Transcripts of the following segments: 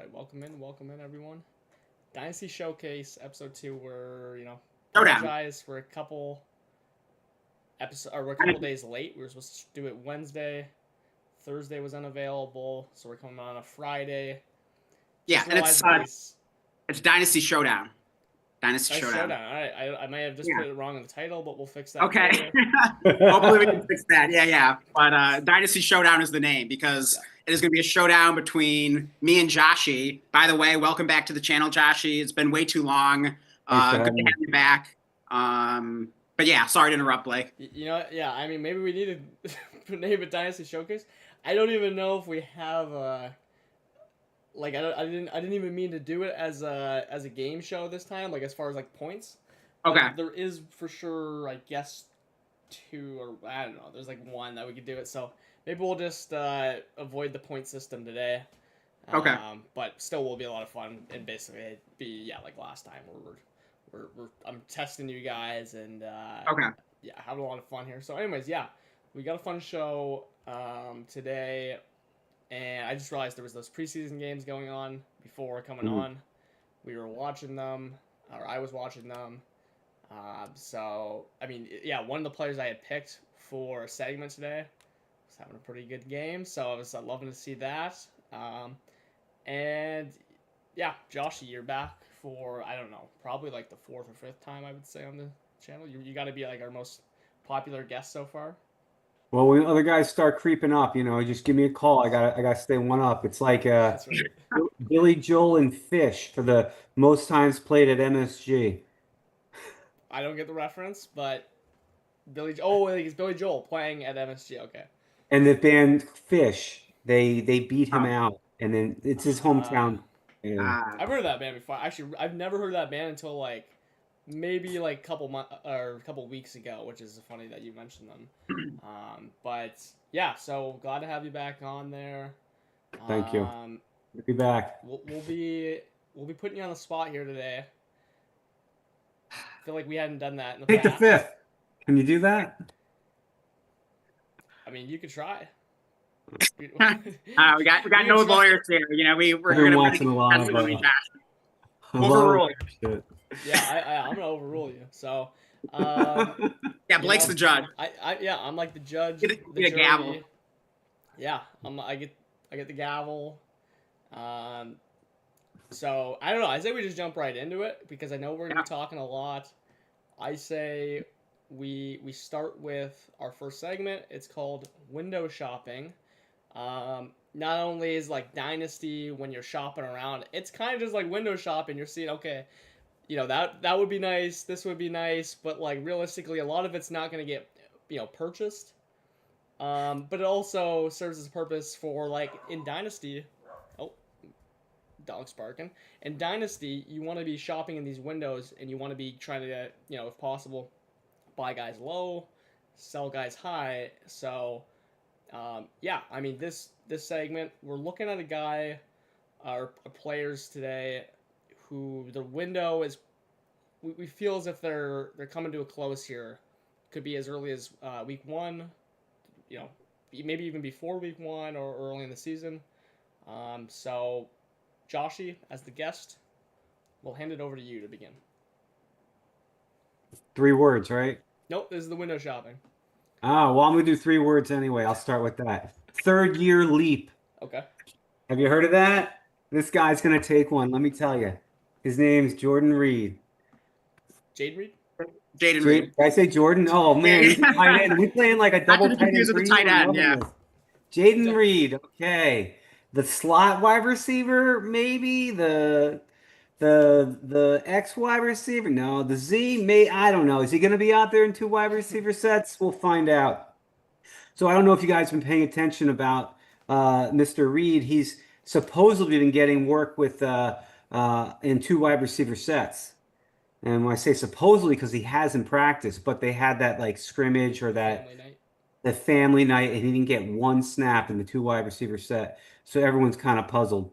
right, welcome in, everyone. Dynasty Showcase episode 2. We're Showdown. apologize for a couple episode or we're a couple days late. We were supposed to do it Wednesday. Thursday was unavailable, so we're coming on a Friday. Yeah, and it's Dynasty Showdown. Dynasty Showdown. All right, I might have just put it wrong in the title, but we'll fix that. Okay. Hopefully we can fix that. Yeah. But Dynasty Showdown is the name because it is going to be a showdown between me and Joshy. By the way, welcome back to the channel, Joshy. It's been way too long. Good to have you back. But yeah, sorry to interrupt, Blake. I mean, maybe we need to name it Dynasty Showcase. I don't even know if we have I didn't even mean to do it as a game show this time, like as far as like points. Okay. There is for sure, I guess, 2 or I don't know. There's like 1 that we could do it. So maybe we'll just avoid the point system today. Okay. But still will be a lot of fun and basically be like last time where I'm testing you guys and having a lot of fun here. So anyways, we got a fun show today. And I just realized there was those preseason games going on before coming on. We were watching them, or I was watching them. So, I mean, one of the players I had picked for a segment today was having a pretty good game. So I was loving to see that. And Joshy, you're back for, I don't know, probably like the 4th or 5th time I would say on the channel. You got to be like our most popular guest so far. Well, when other guys start creeping up, just give me a call. I gotta stay one up. It's like That's right. Billy Joel and Fish for the most times played at MSG. I don't get the reference, but it's Billy Joel playing at MSG. Okay. And the band Fish, they beat him out, and then it's his hometown. I've heard of that band before. Actually, I've never heard of that band until maybe a couple weeks ago, which is funny that you mentioned them. But so glad to have you back on there. Thank you. We'll be back. We'll be putting you on the spot here today. I feel like we hadn't done that in the past. Take the 5th. Can you do that? I mean, you could try. We got no lawyers here. We're going to watching a lot of overrule. I'm gonna overrule you. So, Blake's the judge. I'm like the judge. Get a gavel. Yeah, I get the gavel. So I don't know. I say we just jump right into it because I know we're gonna be talking a lot. I say we start with our first segment. It's called window shopping. Not only is like Dynasty when you're shopping around, it's kind of just like window shopping. You're seeing, okay, that would be nice, this would be nice, but like realistically, a lot of it's not going to get, purchased. But it also serves as a purpose for like in Dynasty. Oh, dog's barking. In Dynasty, you want to be shopping in these windows and you want to be trying to get, if possible, buy guys low, sell guys high. So, I mean, this segment, we're looking at a guy, or players today who the window is, we feel as if they're coming to a close here. Could be as early as week 1, maybe even before week 1 or early in the season. So, Joshy, as the guest, we'll hand it over to you to begin. 3 words, right? Nope, this is the window shopping. Oh, well, I'm going to do 3 words anyway. I'll start with that. 3rd year leap. Okay. Have you heard of that? This guy's going to take one, let me tell you. His name's Jordan Reed. Jaden Reed? Jaden Reed. Did I say Jordan? Oh, man. He's a tight end. We playing like a double tight end. With the tight end, yeah. Jaden Reed. Okay. The slot wide receiver, maybe? The X wide receiver? No. The Z, I don't know. Is he going to be out there in 2 wide receiver sets? We'll find out. So I don't know if you guys have been paying attention about Mr. Reed. He's supposedly been getting work with in 2 wide receiver sets. And when I say supposedly, because he hasn't practiced, but they had that like scrimmage or that family night, and he didn't get 1 snap in the 2 wide receiver set. So everyone's kind of puzzled.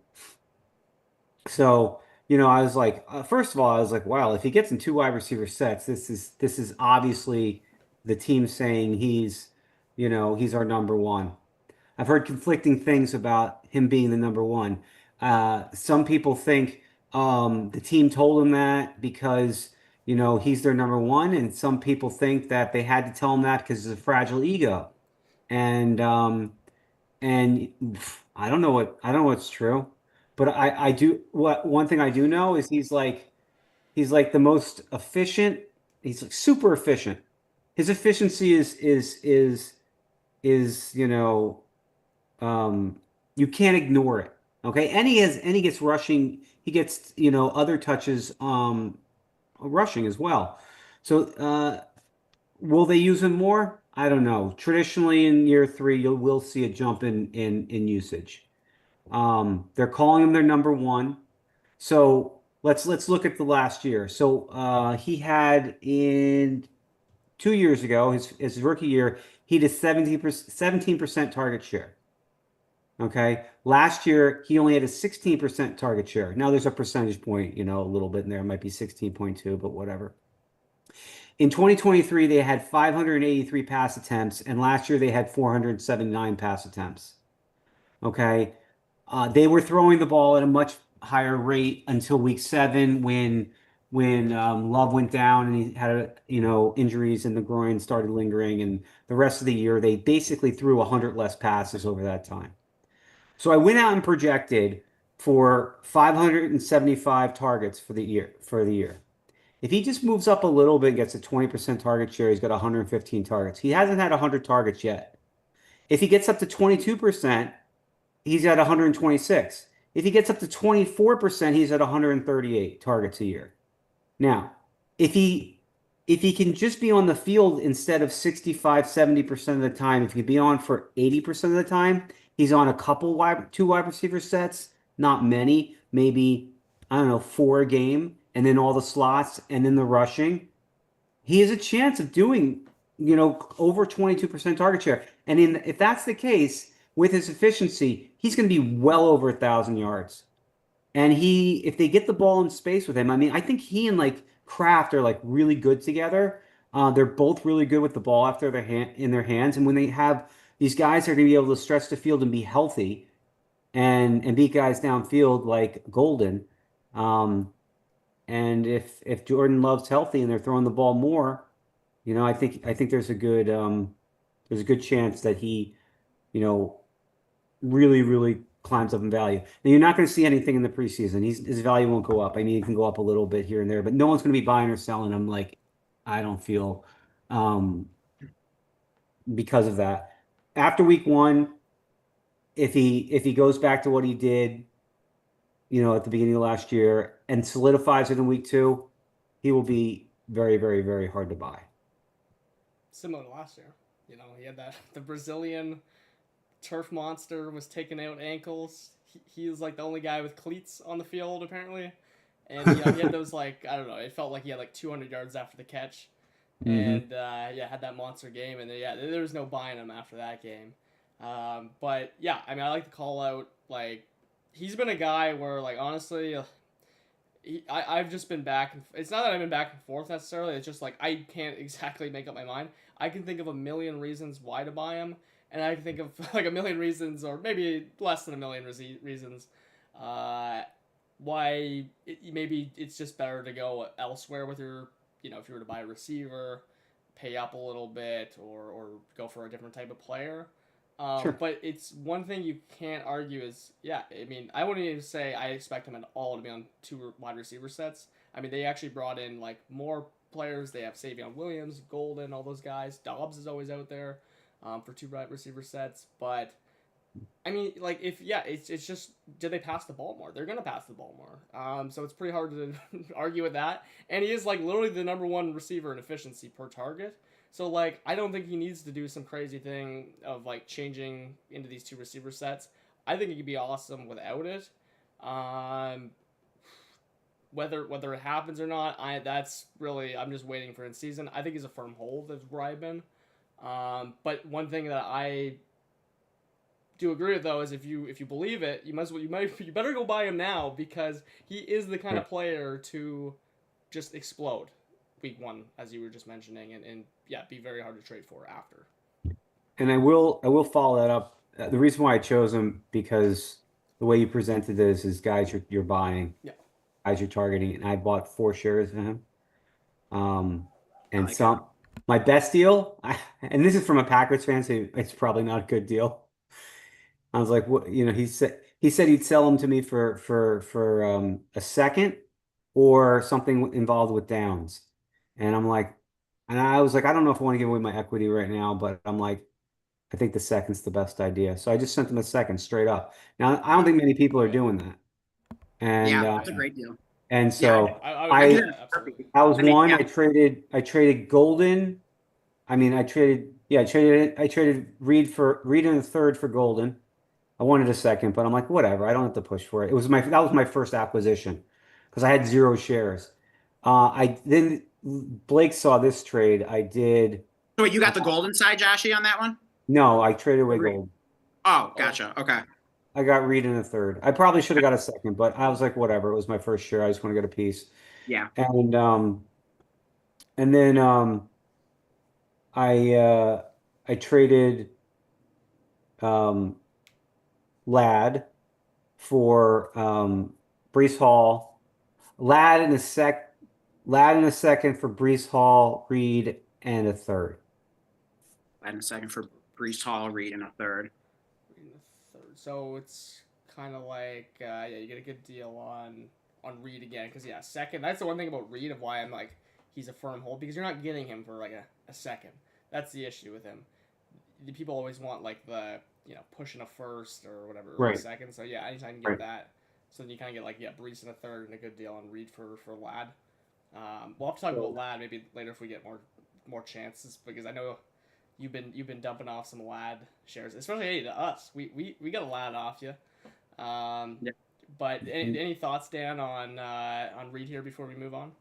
So, I was like, first of all, I was like, wow, if he gets in 2 wide receiver sets, this is obviously the team saying he's our number 1. I've heard conflicting things about him being the number 1. Some people think the team told him that because he's their number one, and some people think that they had to tell him that because it's a fragile ego. And I don't know what's true, but I do what one thing I do know is he's like the most efficient. He's like super efficient. His efficiency is um, you can't ignore it. Okay, and he gets rushing. He gets other touches rushing as well. So will they use him more? I don't know. Traditionally, in year three, you will see a jump in usage. They're calling him their number one. So let's look at the last year. So he had in 2 years ago, his rookie year, he did 17% target share. Okay. Last year, he only had a 16% target share. Now there's a percentage point, a little bit in there. It might be 16.2, but whatever. In 2023, they had 583 pass attempts, and last year they had 479 pass attempts. Okay. They were throwing the ball at a much higher rate until week 7 when Love went down and he had injuries and the groin started lingering, and the rest of the year they basically threw 100 less passes over that time. So I went out and projected for 575 targets for the year. If he just moves up a little bit, gets a 20% target share, he's got 115 targets. He hasn't had 100 targets yet. If he gets up to 22%, he's at 126. If he gets up to 24%, he's at 138 targets a year. Now, if he can just be on the field instead of 65, 70% of the time, if he can be on for 80% of the time, he's on a couple two wide receiver sets, not many, maybe, I don't know, 4 a game, and then all the slots and then the rushing. He has a chance of doing, over 22% target share. And if that's the case, with his efficiency, he's going to be well over 1,000 yards. And if they get the ball in space with him, I mean, I think he and like Kraft are like really good together. They're both really good with the ball after in their hands. And when they have these guys are going to be able to stretch the field and be healthy and beat guys downfield like Golden. And if Jordan Love's healthy and they're throwing the ball more, I think there's a good chance that he, really, really climbs up in value. Now, you're not going to see anything in the preseason. His value won't go up. I mean, it can go up a little bit here and there, but no one's going to be buying or selling him. Like, I don't feel because of that. After week 1, if he goes back to what he did, at the beginning of last year and solidifies it in week 2, he will be very, very, very hard to buy. Similar to last year. He had the Brazilian turf monster was taking out ankles. He was like the only guy with cleats on the field apparently, and he had those like I don't know. It felt like he had like 200 yards after the catch, and had that monster game. And there was no buying him after that game. But yeah, I mean I like to call out like he's been a guy where like honestly. I've just been back. It's not that I've been back and forth necessarily. It's just like I can't exactly make up my mind. I can think of a million reasons why to buy him, and I can think of like a million reasons, or maybe less than a million reasons, why maybe it's just better to go elsewhere with your, if you were to buy a receiver, pay up a little bit, or go for a different type of player. Sure. But it's one thing you can't argue is, I mean, I wouldn't even say I expect them at all to be on 2 wide receiver sets. I mean, they actually brought in, like, more players. They have Savion Williams, Golden, all those guys. Dobbs is always out there for 2 wide receiver sets. But, I mean, like, it's just, did they pass the ball more? They're going to pass the ball more. So it's pretty hard to argue with that. And he is, like, literally the number 1 receiver in efficiency per target. So, like, I don't think he needs to do some crazy thing of, like, changing into these 2 receiver sets. I think he could be awesome without it. Whether it happens or not, I'm just waiting for in season. I think he's a firm hold. That's where I've been. But one thing that I do agree with though is if you believe it, you better go buy him now because he is the kind of player to just explode week 1, as you were just mentioning, and be very hard to trade for after. And I will follow that up. The reason why I chose him because the way you presented this is guys you're buying, Yeah. guys you're targeting, and I bought 4 shares of him. And like some my best deal, and this is from a Packers fan, so it's probably not a good deal. I was like, what, he said he'd sell them to me for a second or something involved with downs. And I'm like, and I was like, I don't know if I want to give away my equity right now, but I'm like, I think the second's the best idea. So I just sent him a second straight up. Now I don't think many people are doing that. And Yeah, that's a great deal. and Yeah, so I would do I that, absolutely. I was I mean, one. yeah. I traded Golden. I mean, I traded Reed in the third for Golden. I wanted a second, but I'm like, whatever. I don't have to push for it. That was my first acquisition because I had 0 shares. I then Blake saw this trade. I did. So you got the golden side, Joshy, on that one? No, I traded away Reed. Gold. Oh, gotcha. Okay. I got Reed in the third. I probably should have got a second, but I was like, whatever. It was my first share. I just want to get a piece. Yeah. And then I traded um Lad for Brees Hall. Lad in a second for Brees Hall, Reed, and a third. And a second for Brees Hall, Reed, and a third. In the third. So it's kind of like yeah, you get a good deal on Reed again because yeah, second. That's the one thing about Reed of why I'm like he's a firm hold because you're not getting him for like a second. That's the issue with him. The people always want like the pushing a first or whatever Right. a second. So yeah, anytime you get Right. that, so then you kind of get like Brees in a third and a good deal on Reed for Lad. We'll have to talk about Lad maybe later if we get more chances because I know you've been dumping off some Lad shares, especially to us. We got a Lad off you. Yeah. But any thoughts, Dan, on Reed here before we move on?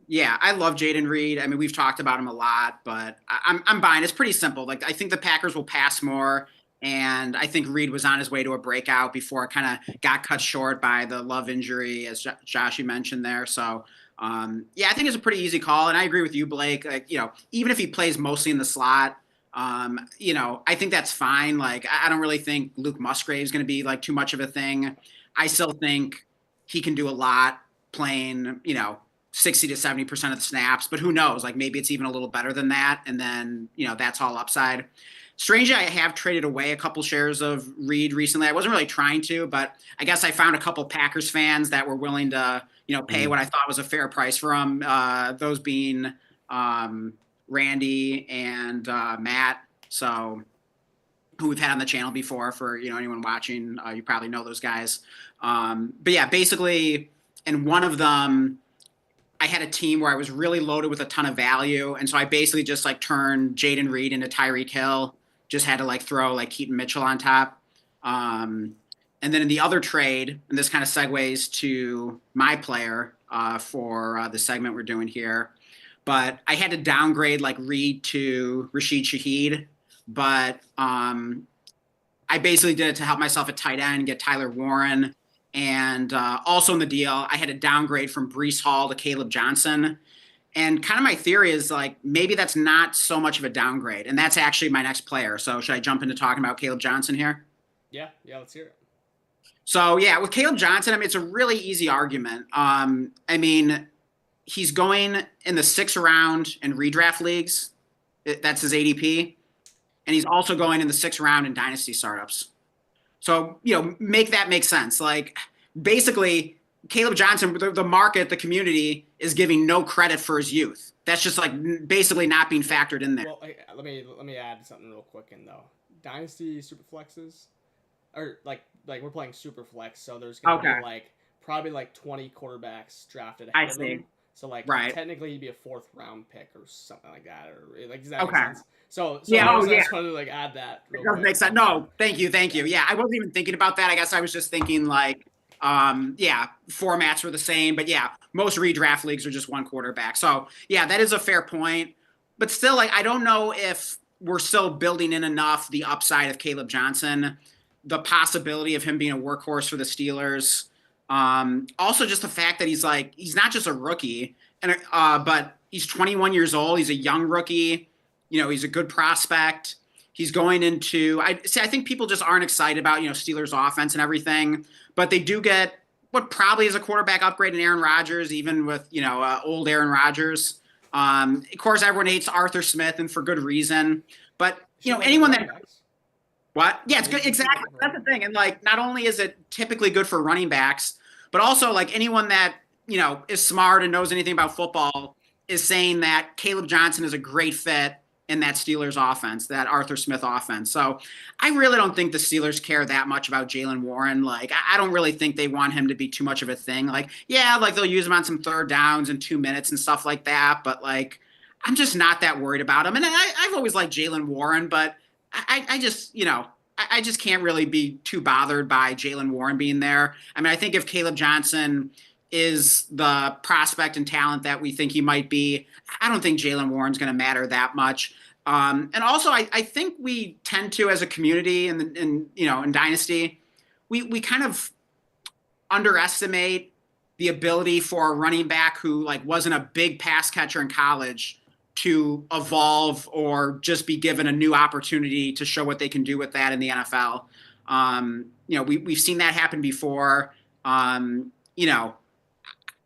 Yeah, I love Jaden Reed. I mean, we've talked about him a lot, but I'm buying. It's pretty simple. Like I think the Packers will pass more, and I think Reed was on his way to a breakout before it kind of got cut short by the Love injury, as Josh you mentioned there. So yeah, I think it's a pretty easy call, and I agree with you, Blake. Like even if he plays mostly in the slot, I think that's fine. Like I don't really think Luke Musgrave is going to be like too much of a thing. I still think he can do a lot playing, 60 to 70% of the snaps, but who knows? Like maybe it's even a little better than that. And then, that's all upside. Strangely, I have traded away a couple shares of Reed recently. I wasn't really trying to, but I guess I found a couple Packers fans that were willing to, pay what I thought was a fair price for them. Those being Randy and Matt. So who we've had on the channel before for, anyone watching, you probably know those guys. But yeah, basically, and one of them, I had a team where I was really loaded with a ton of value. And so I basically just like turned Jaden Reed into Tyreek Hill, just had to like throw like Keaton Mitchell on top. And then in the other trade, and this kind of segues to my player for the segment we're doing here, but I had to downgrade like Reed to Rashid Shaheed. But I basically did it to help myself at tight end, get Tyler Warren. And also in the deal, I had to downgrade from Brees Hall to Caleb Johnson. And kind of my theory is like, maybe that's not so much of a downgrade. And that's actually my next player. So should I jump into talking about Caleb Johnson here? Yeah, let's hear it. So yeah, with Caleb Johnson, I mean, it's a really easy argument. I mean, he's going in the 6th round in redraft leagues. That's his ADP. And he's also going in the 6th round in dynasty startups. So, make that make sense. Like, basically, Caleb Johnson, the market, the community is giving no credit for his youth. That's just like basically not being factored in there. Well, let me add something real quick in though. Dynasty Superflexes, or like we're playing Superflex, so there's gonna be like probably like 20 quarterbacks drafted ahead of him. So like technically he'd be a 4th round pick or something like that, or like does that make sense? So yeah, I just wanted to like add that. It does make sense. No, thank you. Yeah, I wasn't even thinking about that. I guess I was just thinking like, formats were the same, but yeah, most redraft leagues are just one quarterback. So yeah, that is a fair point. But still, like, I don't know if we're still building in enough the upside of Caleb Johnson, the possibility of him being a workhorse for the Steelers. Also just the fact that he's not just a rookie, and but he's 21 years old. He's a young rookie. He's a good prospect. He's going into, I think people just aren't excited about, Steelers offense and everything, but they do get what probably is a quarterback upgrade in Aaron Rodgers, even with, old Aaron Rodgers. Of course, everyone hates Arthur Smith, and for good reason, but, anyone that, what? Yeah, it's good. Exactly. That's the thing. And like, not only is it typically good for running backs, but also like anyone that, is smart and knows anything about football is saying that Caleb Johnson is a great fit in that Steelers offense, that Arthur Smith offense. So I really don't think the Steelers care that much about Jaylen Warren. Like, I don't really think they want him to be too much of a thing. Like, yeah, like they'll use him on some third downs in 2 minutes and stuff like that. But like, I'm just not that worried about him. And I've always liked Jaylen Warren, but I just, I just can't really be too bothered by Jaylen Warren being there. I mean, I think if Caleb Johnson is the prospect and talent that we think he might be, I don't think Jaylen Warren's going to matter that much. And also, I think we tend to, as a community in Dynasty, we kind of underestimate the ability for a running back who like wasn't a big pass catcher in college to evolve or just be given a new opportunity to show what they can do with that in the NFL. We've seen that happen before.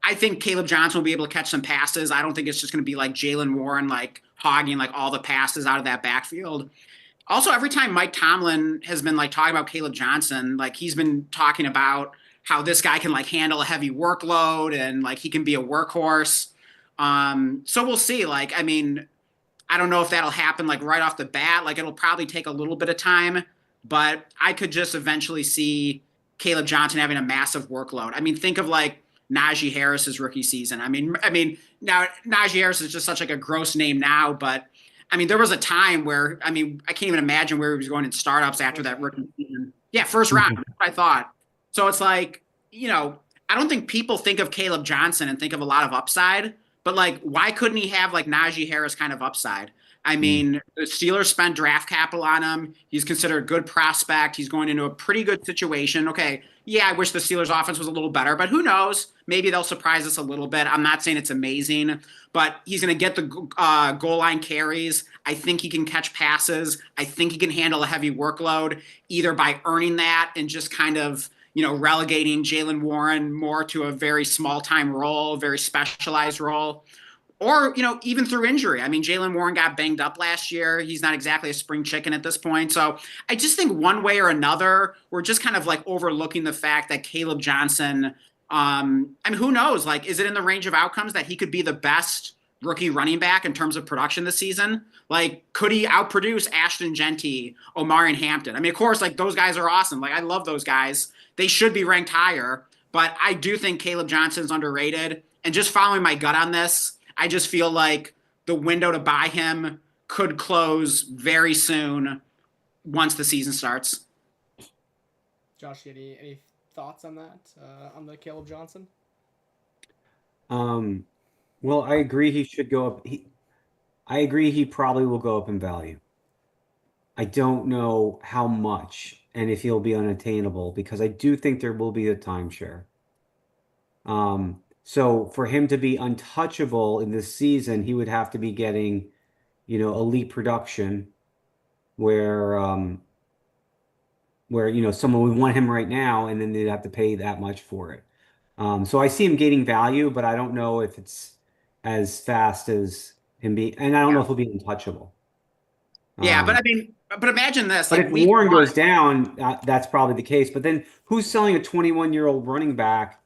I think Caleb Johnson will be able to catch some passes. I don't think it's just going to be like Jaylen Warren, like hogging like all the passes out of that backfield. Also, every time Mike Tomlin has been like talking about Caleb Johnson, like he's been talking about how this guy can like handle a heavy workload and like he can be a workhorse. So we'll see. Like, I mean, I don't know if that'll happen like right off the bat. Like it'll probably take a little bit of time, but I could just eventually see Caleb Johnson having a massive workload. I mean, think of like Najee Harris's rookie season. I mean, now Najee Harris is just such like a gross name now, but I mean, there was a time where, I mean, I can't even imagine where he was going in startups after that rookie season. Yeah, first round, that's what I thought. So it's like, I don't think people think of Caleb Johnson and think of a lot of upside, but like, why couldn't he have like Najee Harris kind of upside? I mean, the Steelers spent draft capital on him. He's considered a good prospect. He's going into a pretty good situation. Okay, yeah, I wish the Steelers offense was a little better, but who knows? Maybe they'll surprise us a little bit. I'm not saying it's amazing, but he's going to get the goal line carries. I think he can catch passes. I think he can handle a heavy workload, either by earning that and just kind of, relegating Jaylen Warren more to a very small-time role, very specialized role, or, even through injury. I mean, Jaylen Warren got banged up last year. He's not exactly a spring chicken at this point. So I just think one way or another, we're just kind of like overlooking the fact that Caleb Johnson, I mean, who knows? Like, is it in the range of outcomes that he could be the best rookie running back in terms of production this season? Like, could he outproduce Ashton Genty, Omarion Hampton? I mean, of course, like those guys are awesome. Like, I love those guys. They should be ranked higher, but I do think Caleb Johnson's underrated. And just following my gut on this, I just feel like the window to buy him could close very soon once the season starts. Josh, any thoughts on that, on the Caleb Johnson? Well, I agree he should go up. I agree he probably will go up in value. I don't know how much and if he'll be unattainable because I do think there will be a timeshare. So for him to be untouchable in this season, he would have to be getting, elite production where someone would want him right now and then they'd have to pay that much for it. So I see him gaining value, but I don't know if it's as fast as him being, and I don't know if he'll be untouchable. Yeah, but I mean, but imagine this. But like if Warren goes down, that's probably the case. But then who's selling a 21-year-old running back?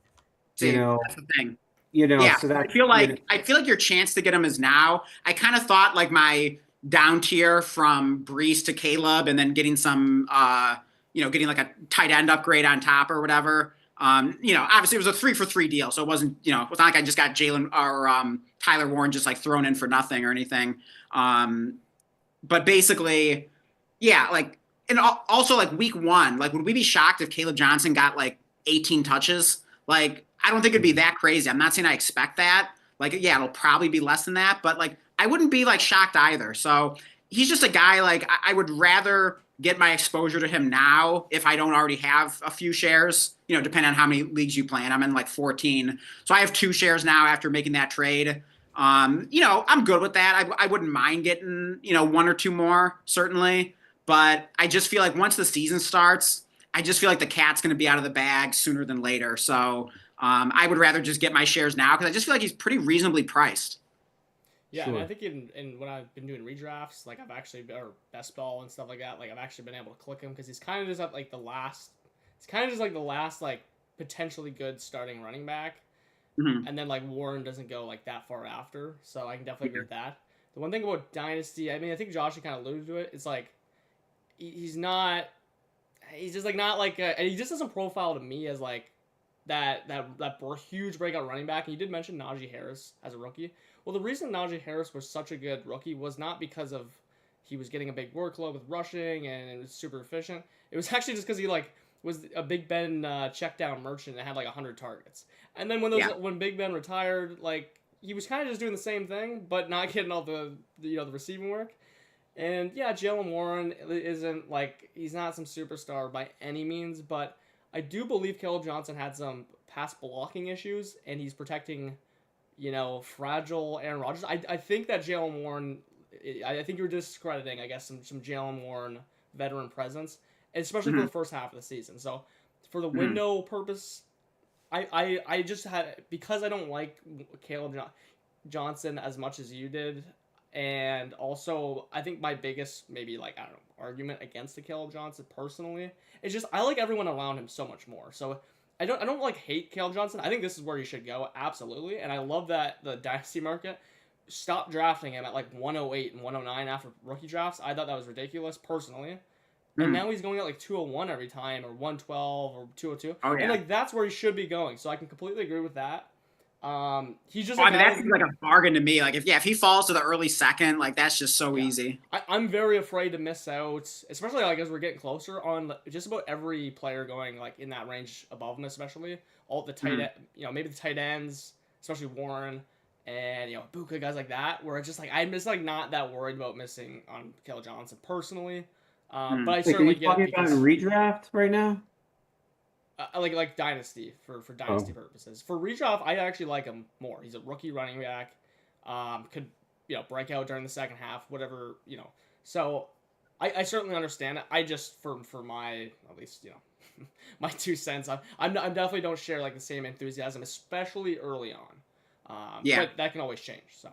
That's the thing. Yeah, so that, I feel like your chance to get him is now. I kind of thought like my down tier from Brees to Caleb, and then getting some, getting like a tight end upgrade on top or whatever. Obviously it was a 3-for-3 deal, so it wasn't, it's not like I just got Jaylen or Tyler Warren just like thrown in for nothing or anything. But basically, yeah, like, and also like week one, like, would we be shocked if Caleb Johnson got like 18 touches? Like, I don't think it'd be that crazy. I'm not saying I expect that. Like, yeah, it'll probably be less than that, but like, I wouldn't be like shocked either. So he's just a guy, like, I would rather get my exposure to him now if I don't already have a few shares, depending on how many leagues you play in. I'm in like 14. So I have 2 shares now after making that trade. I'm good with that. I wouldn't mind getting, 1 or 2 more, certainly. But I just feel like once the season starts, I just feel like the cat's going to be out of the bag sooner than later. So I would rather just get my shares now because I just feel like he's pretty reasonably priced. Yeah, I mean, I Sure. think in when I've been doing redrafts, like I've actually or best ball and stuff like that, like I've actually been able to click him because he's kind of just at like the last. It's kind of just like the last like potentially good starting running back, Mhm. and then like Warren doesn't go like that far after, so I can definitely agree with that. The one thing about Dynasty, I mean, I think Joshy kind of alluded to it. It's like he's not. He's just like not like he just doesn't profile to me as like that huge breakout running back. And you did mention Najee Harris as a rookie. Well, the reason Najee Harris was such a good rookie was not because of he was getting a big workload with rushing and it was super efficient. It was actually just because he like was a Big Ben check down merchant and had like 100 targets. And then Yeah. when Big Ben retired, like he was kind of just doing the same thing, but not getting all the receiving work. And yeah, Jalen Warren isn't like he's not some superstar by any means, but I do believe Caleb Johnson had some pass blocking issues, and he's protecting, fragile Aaron Rodgers. I think that Jalen Warren, I think you're discrediting, I guess, some Jalen Warren veteran presence, especially for Mhm. the first half of the season. So for the Mhm. window purpose, I just had because I don't like Caleb Johnson as much as you did. And also, I think my biggest, maybe like, I don't know, argument against the Caleb Johnson personally is just I like everyone around him so much more. So I don't like hate Caleb Johnson. I think this is where he should go, absolutely. And I love that the dynasty market stopped drafting him at like 108 and 109 after rookie drafts. I thought that was ridiculous personally. And Mhm. now he's going at like 201 every time or 112 or 202. Oh And yeah. like that's where he should be going. So I can completely agree with that. He's just Oh, a I mean, that guy. seems like a bargain to me. Like if he falls to the early second, like that's just so Yeah. easy. I'm very afraid to miss out, especially like as we're getting closer on just about every player going like in that range above him, especially all the Mhm. maybe the tight ends, especially Warren and Buka guys like that. Where it's just like I'm just like not that worried about missing on Kelly Johnson personally, but Mhm. I Like, are you certainly get it talking about in because redraft right now? like dynasty for dynasty Oh, purposes. For redraft, I actually like him more. He's a rookie running back. Could break out during the second half, whatever. So I certainly understand it. I just for my at least my 2 cents. I'm definitely don't share like the same enthusiasm, especially early on. Yeah. But that can always change. So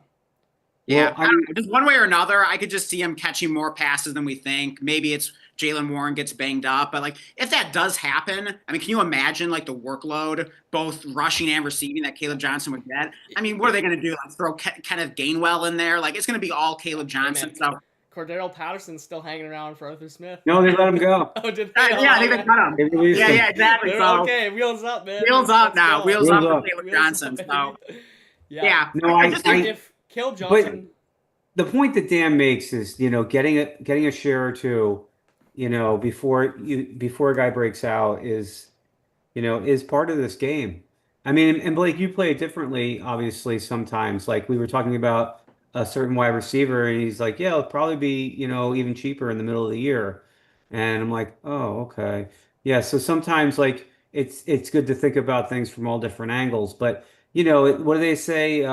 Yeah, well, I don't know. Just one way or another, I could just see him catching more passes than we think. Maybe it's Jalen Warren gets banged up, but like if that does happen, I mean, can you imagine like the workload, both rushing and receiving that Caleb Johnson would get? I mean, what are yeah, they going to do? Like throw Kenneth Gainwell in there? Like it's going to be all Caleb hey man, Johnson. So Cordero Patterson's still hanging around for Arthur Smith. no, they let him go. Oh, did they? yeah, I Oh think they man. cut him. They released Yeah, him. yeah, exactly. They're So okay. Wheels up, man. wheels up Let's now, go. wheels Wheels up for up. Caleb Wheels Johnson. up, So baby. Yeah. yeah, No, I just think If Caleb but Johnson, the point that Dan makes is, getting a share or two, before a guy breaks out is part of this game. I mean, and Blake, you play it differently, obviously, sometimes. Like we were talking about a certain wide receiver, and he's like, yeah, it'll probably be, even cheaper in the middle of the year. And I'm like, oh, okay. Yeah, so sometimes like it's good to think about things from all different angles. But what do they say?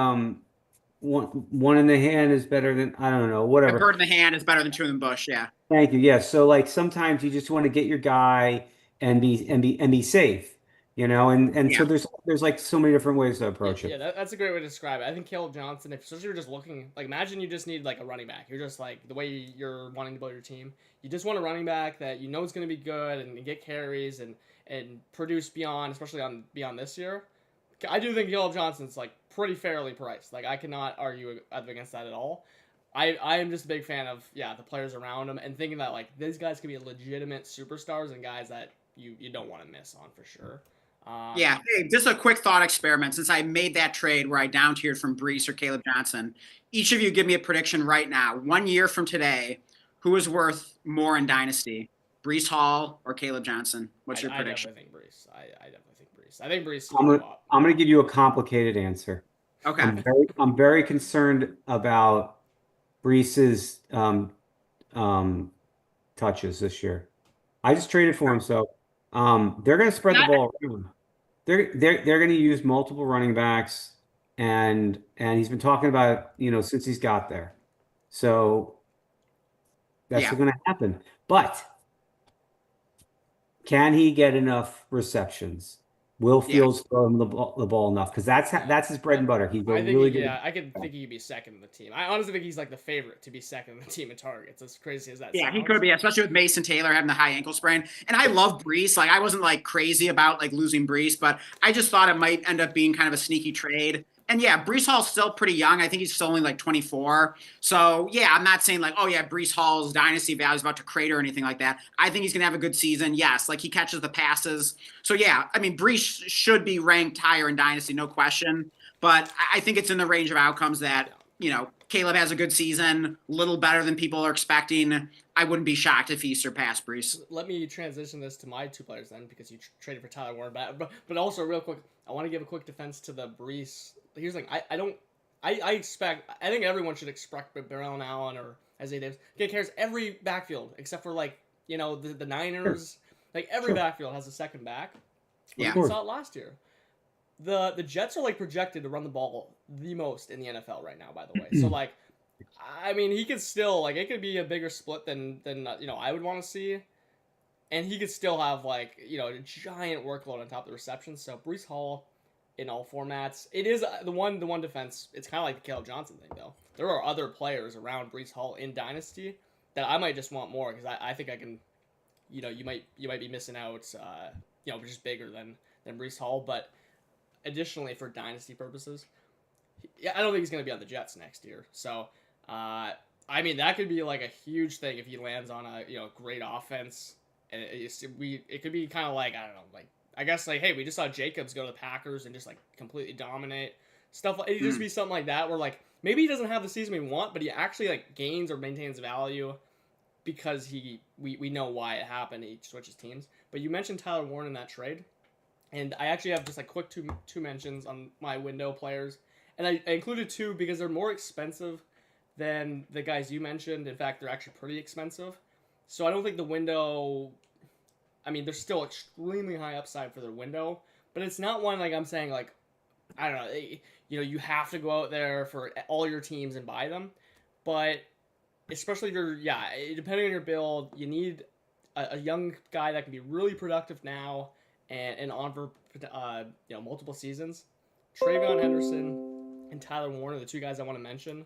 One in the hand is better than I don't know, a whatever. bird in the hand is better than two in the bush. Yeah, Thank you. Yes. So like sometimes you just want to get your guy and be safe, and so yeah, there's like so many different ways to yeah, approach yeah, it. that's a great way to describe it. I think Caleb Johnson, if especially you're just looking, like imagine you just need like a running back. You're just like the way you're wanting to build your team. You just want a running back that you know is going to be good and get carries and produce beyond, especially on beyond this year. I do think Caleb Johnson's like pretty fairly priced. Like I cannot argue against that at all. I am just a big fan of the players around him and thinking that like these guys could be legitimate superstars and guys that you don't want to miss on for sure. Um, yeah. Hey, just a quick thought experiment. Since I made that trade where I down tiered from Brees or Caleb Johnson, each of you give me a prediction right now. 1 year from today, who is worth more in Dynasty? Brees Hall or Caleb Johnson? What's your I prediction? definitely think Brees. I definitely think Brees. I think Brees I'm can gonna go up. I'm gonna give you a complicated answer. Okay. I'm very concerned about Brees's um touches this year. I just traded for him, so they're gonna spread the That, ball around. They're going to use multiple running backs, and he's been talking about it, since he's got there. So that's yeah. going to happen. But can he get enough receptions? Will Yeah. Fields throw him the ball enough? Because that's his bread and butter. He's a I think really good. I could think he could be second in the team. I honestly think he's like the favorite to be second in the team in targets. As crazy as that Yeah, sounds. he could be, especially with Mason Taylor having the high ankle sprain. And I love Brees. Like, I wasn't like crazy about like losing Brees, but I just thought it might end up being kind of a sneaky trade. And yeah, Brees Hall's still pretty young. I think he's still only like 24. So yeah, I'm not saying like, oh yeah, Brees Hall's dynasty value is about to crater or anything like that. I think he's gonna have a good season. Yes, like he catches the passes. So yeah, I mean Brees should be ranked higher in dynasty, no question. But I think it's in the range of outcomes that Caleb has a good season, a little better than people are expecting. I wouldn't be shocked if he surpassed Brees. Let me transition this to my two players then, because you traded for Tyler Warren. But also, real quick, I want to give a quick defense to the Brees. Here's the thing. I think everyone should expect Barrel Allen or Isaiah Davis. Get cares every backfield except for like, the Niners. Sure. Like every backfield has a second back. Yeah. We saw it last year. The Jets are like projected to run the ball the most in the NFL right now, by the way. So like, I mean, he could still like it could be a bigger split than I would want to see, and he could still have like a giant workload on top of the receptions. So Brees Hall in all formats, it is the one defense. It's kind of like the Caleb Johnson thing though. There are other players around Brees Hall in Dynasty that I might just want more because I think I can, you might be missing out, just bigger than Brees Hall, but. Additionally, for dynasty purposes, I don't think he's going to be on the Jets next year. So, I mean, that could be like a huge thing if he lands on a great offense, and it could be kind of like I don't know, like I guess like hey, we just saw Jacobs go to the Packers and just like completely dominate stuff. It just be something like that where like maybe he doesn't have the season we want, but he actually like gains or maintains value because we know why it happened. He switches teams. But you mentioned Tyler Warren in that trade. And I actually have just like quick two mentions on my window players. And I included two because they're more expensive than the guys you mentioned. In fact, they're actually pretty expensive. So I don't think the window... I mean, there's still extremely high upside for their window. But it's not one like I'm saying like... I don't know. You have to go out there for all your teams and buy them. But especially if depending on your build, you need a young guy that can be really productive now... and on for multiple seasons. Trayvon Henderson and Tyler Warren are the two guys I want to mention.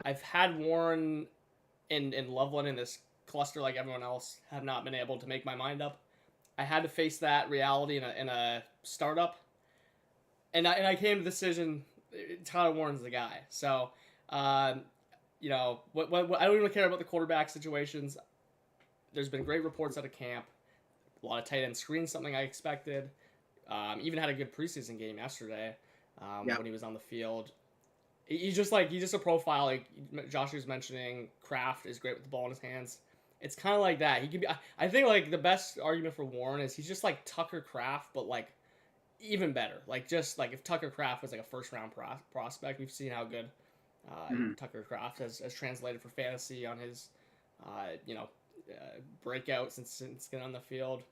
I've had Warren and Loveland in this cluster like everyone else, have not been able to make my mind up. I had to face that reality in a startup, and I came to the decision Tyler Warren's the guy. So, what I don't even care about the quarterback situations. There's been great reports out of camp. A lot of tight end screens, something I expected. Even had a good preseason game yesterday when he was on the field. He's just a profile. Like Joshy was mentioning, Kraft is great with the ball in his hands. It's kind of like that. He can be. I think like the best argument for Warren is he's just like Tucker Kraft, but like even better. Like just like if Tucker Kraft was like a first round prospect, we've seen how good Tucker Kraft has translated for fantasy on his breakout since getting on the field.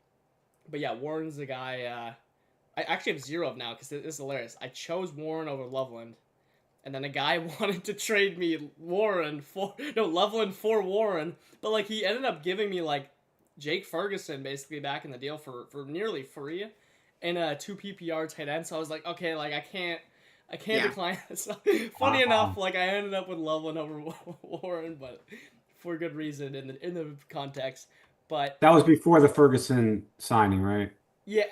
But yeah, Warren's the guy. I actually have zero of now because this is hilarious. I chose Warren over Loveland, and then a guy wanted to trade me Loveland for Warren, but like he ended up giving me like Jake Ferguson basically back in the deal for nearly free and a 2 PPR tight end. So I was like, okay, like I can't decline this. Funny enough, like I ended up with Loveland over Warren, but for good reason in the context. But that was before the Ferguson signing, right? Yeah,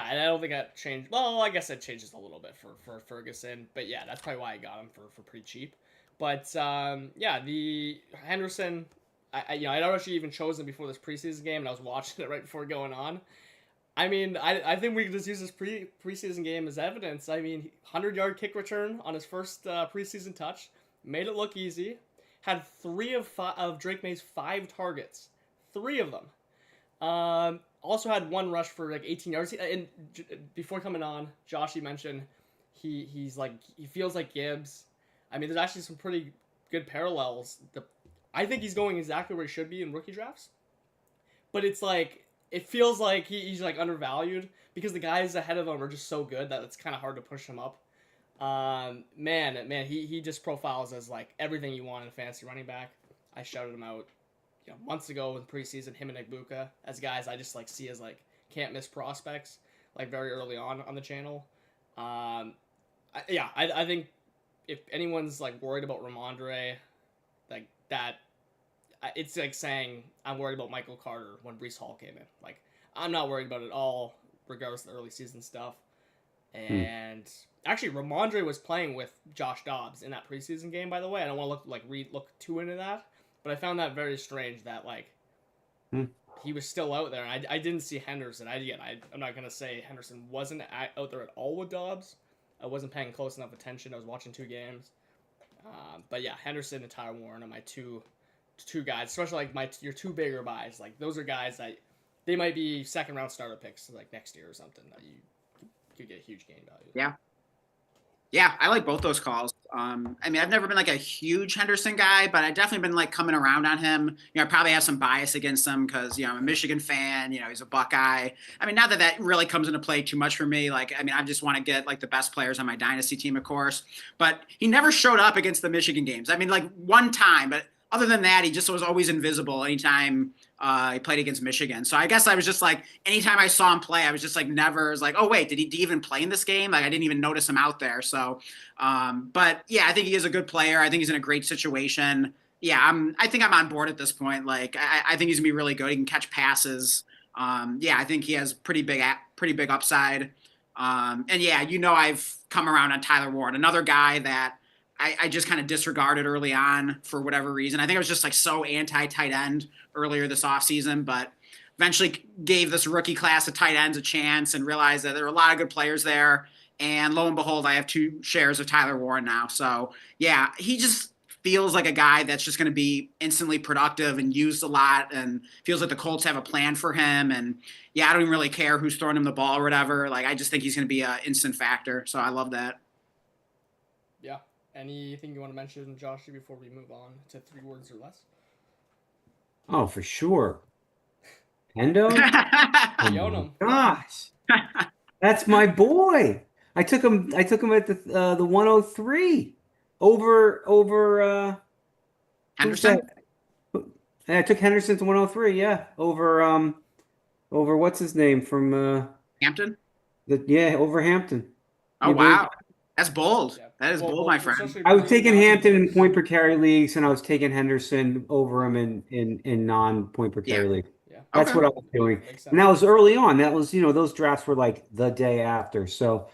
and I don't think that changed. Well, I guess that changes a little bit for Ferguson, but yeah, that's probably why I got him for pretty cheap. But the Henderson, I'd actually even chosen before this preseason game, and I was watching it right before going on. I mean, I think we can just use this preseason game as evidence. I mean, 100-yard kick return on his first preseason touch, made it look easy. Had 3 of Drake May's 5 targets, 3 of them. Also had 1 rush for like 18 yards. And before coming on, Joshy mentioned he feels like Gibbs. I mean, there's actually some pretty good parallels. I think he's going exactly where he should be in rookie drafts. But it's like it feels like he's like undervalued because the guys ahead of him are just so good that it's kind of hard to push him up. Man, he just profiles as like everything you want in a fantasy running back. I shouted him out months ago in preseason, him and Ibuka as guys I just like see as like can't miss prospects like very early on the channel. I think if anyone's like worried about Ramondre, like that, it's like saying I'm worried about Michael Carter when Breece Hall came in. Like I'm not worried about it at all, regardless of the early season stuff. And actually, Ramondre was playing with Josh Dobbs in that preseason game. By the way, I don't want to look too into that, but I found that very strange that like he was still out there. And I didn't see Henderson. I'm not gonna say Henderson wasn't out there at all with Dobbs. I wasn't paying close enough attention. I was watching 2 games. But yeah, Henderson and Tyler Warren are my two guys, especially like your 2 bigger buys. Like those are guys that they might be second round starter picks like next year or something that you could get a huge gain value. Yeah, I like both those calls. I mean, I've never been like a huge Henderson guy, but I've definitely been like coming around on him. I probably have some bias against him because, I'm a Michigan fan, he's a Buckeye. I mean, not that really comes into play too much for me. Like, I mean, I just want to get like the best players on my Dynasty team, of course, but he never showed up against the Michigan games. I mean, like one time, but other than that, he just was always invisible anytime he played against Michigan. So I guess I was just like, anytime I saw him play, I was just like never was like, oh, wait, did he even play in this game? Like I didn't even notice him out there. So, but yeah, I think he is a good player. I think he's in a great situation. Yeah, I think I'm on board at this point. Like I think he's gonna be really good. He can catch passes. Yeah, I think he has pretty big upside. And yeah, I've come around on Tyler Warren, another guy that I just kind of disregarded early on for whatever reason. I think I was just like so anti-tight end earlier this offseason, but eventually gave this rookie class of tight ends a chance and realized that there were a lot of good players there. And lo and behold, I have 2 shares of Tyler Warren now. So yeah, he just feels like a guy that's just going to be instantly productive and used a lot, and feels like the Colts have a plan for him. And yeah, I don't even really care who's throwing him the ball or whatever. Like I just think he's going to be an instant factor. So I love that. Yeah. Anything you want to mention, Joshy, before we move on to 3 words or less? Oh, for sure. Hendo? You own him. Gosh. That's my boy. I took him at the 103 over Henderson? I took Henderson to 103, yeah. Over what's his name from Hampton? Over Hampton. Oh, wow. That's bold. Yeah. That is bold, my friend. I was taking Hampton in point per carry leagues, and I was taking Henderson over him in non-point per carry league. Yeah. That's what I was doing. And that was early on. That was, those drafts were like the day after. So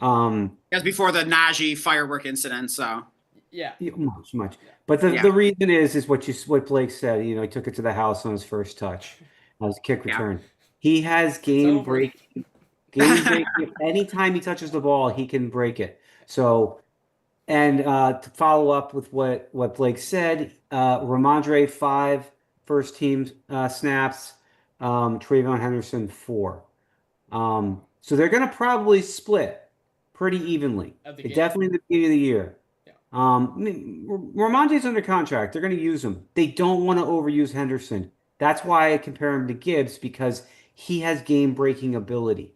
that was before the Najee firework incident, so yeah. Much. Yeah. But the reason is what Blake said. He took it to the house on his first touch. That was a kick return. He has game breaking. Anytime he touches the ball, he can break it. So, and to follow up with what Blake said, Ramondre 5 first team snaps, Trayvon Henderson 4. So they're going to probably split pretty evenly. Definitely at the beginning of the year. Yeah. Ramondre's under contract. They're going to use him. They don't want to overuse Henderson. That's why I compare him to Gibbs, because he has game breaking ability.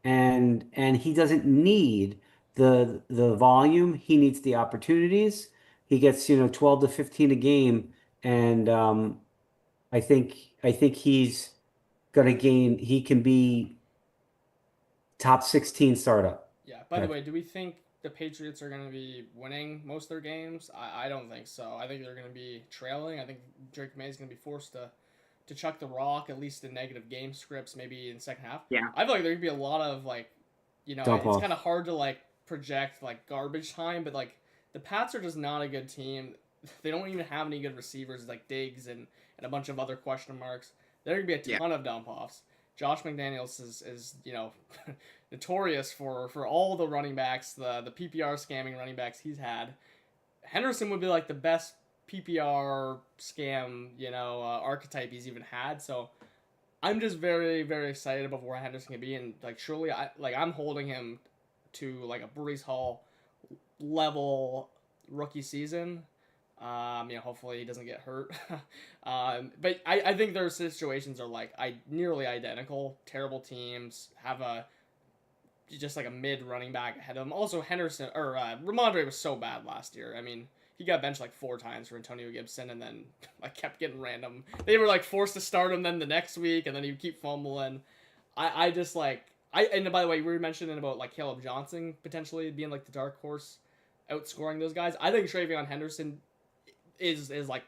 And he doesn't need the volume. He needs the opportunities. He gets 12 to 15 a game, and I think he's gonna gain. He can be top 16 startup. Yeah. By the way, do we think the Patriots are going to be winning most of their games? I don't think so. I think they're going to be trailing. I think Drake May is going to be forced to chuck the rock, at least in negative game scripts, maybe in the second half. Yeah. I feel like there could be a lot of it's kind of hard to project garbage time, but the Pats are just not a good team. They don't even have any good receivers like Diggs and a bunch of other question marks. There could be a ton of dump offs. Josh McDaniels is notorious for all the running backs, the PPR scamming running backs he's had. Henderson would be the best PPR scam, archetype he's even had. So I'm just very, very excited about where Henderson can be, and surely I'm holding him to a Breece Hall level rookie season. Hopefully he doesn't get hurt. But I think their situations are nearly identical. Terrible teams have a mid running back ahead of him. Also Henderson or Ramondre was so bad last year. I mean, he got benched like 4 times for Antonio Gibson, and then like kept getting random. They were like forced to start him then the next week, and then he'd keep fumbling. I just like and by the way, we were mentioning about like Caleb Johnson potentially being like the dark horse, outscoring those guys. I think Travion Henderson is like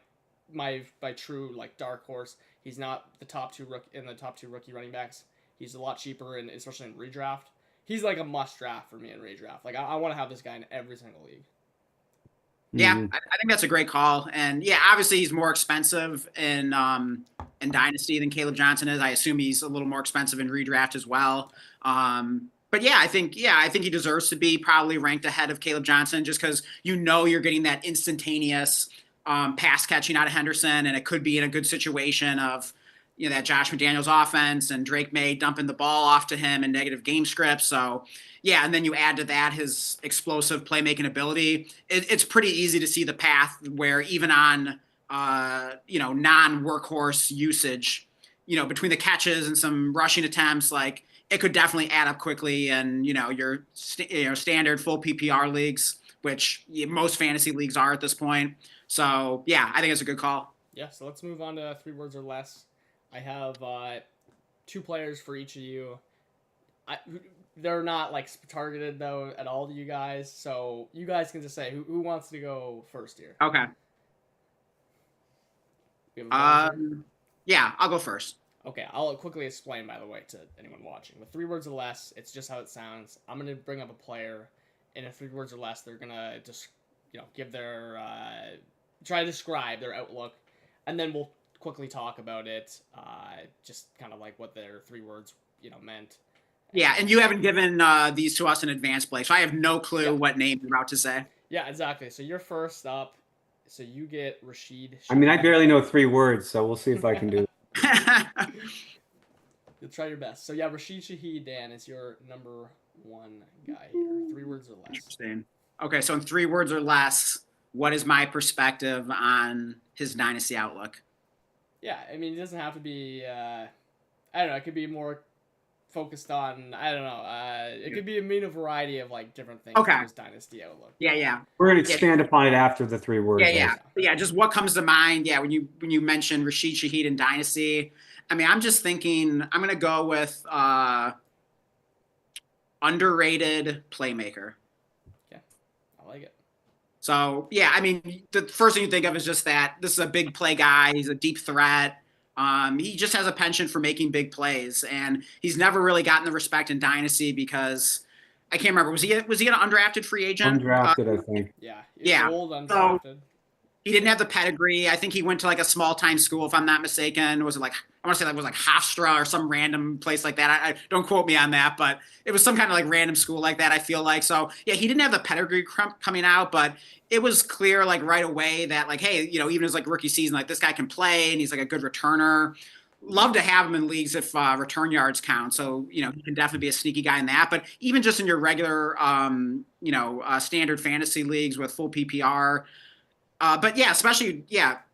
my true like dark horse. He's not the top two rookie running backs. He's a lot cheaper, and especially in redraft, he's like a must draft for me in redraft. Like I want to have this guy in every single league. Yeah, I think that's a great call, and yeah, obviously he's more expensive in Dynasty than Caleb Johnson is. I assume he's a little more expensive in redraft as well. But yeah, I think he deserves to be probably ranked ahead of Caleb Johnson, just because you're getting that instantaneous pass catching out of Henderson, and it could be in a good situation of that Josh McDaniels offense and Drake May dumping the ball off to him in negative game scripts. So yeah, and then you add to that his explosive playmaking ability. It's pretty easy to see the path where even on non-workhorse usage, between the catches and some rushing attempts, like it could definitely add up quickly. And your standard full PPR leagues, which most fantasy leagues are at this point. So yeah, I think it's a good call. Yeah, so let's move on to 3 words or less. I have 2 players for each of you. They're not like targeted though at all to you guys, so you guys can just say who wants to go first here. Okay. Yeah, I'll go first. Okay, I'll quickly explain, by the way, to anyone watching. With 3 words or less, it's just how it sounds. I'm gonna bring up a player, and in 3 words or less, they're gonna just give their try to describe their outlook, and then we'll quickly talk about it, just kind of like what their 3 words meant. Yeah, and you haven't given these to us in advance, Blake, so I have no clue what name you're about to say. Yeah, exactly. So you're first up. So you get Rashid. I mean, I barely know 3 words, so we'll see if I can do it. You'll try your best. So yeah, Rashid Shaheed, Dan, is your number 1 guy here. 3 words or less. Interesting. Okay, so in 3 words or less, what is my perspective on his dynasty outlook? Yeah, I mean, it doesn't have to be, I don't know, it could be more focused on, I don't know, it could be a variety of like different things. Okay. In his dynasty outlook. Yeah. We're going to expand upon it after the 3 words. Yeah, just what comes to mind, when you mention Rashid Shaheed in dynasty. I mean, I'm just thinking I'm going to go with underrated playmaker. Okay, I like it. So, yeah, I mean, the first thing you think of is just that this is a big play guy. He's a deep threat. He just has a penchant for making big plays, and he's never really gotten the respect in Dynasty because I can't remember. Was he an undrafted free agent? Undrafted, I think. Yeah. Old undrafted. So he didn't have the pedigree. I think he went to like a small time school, if I'm not mistaken. Was it like, I want to say that was like Hofstra or some random place like that. I don't quote me on that, but it was some kind of like random school like that, I feel like. So yeah, he didn't have the pedigree coming out, but it was clear like right away that like, hey, even his like rookie season, like this guy can play and he's like a good returner. Love to have him in leagues if return yards count. So, he can definitely be a sneaky guy in that. But even just in your regular, standard fantasy leagues with full PPR. But yeah, especially,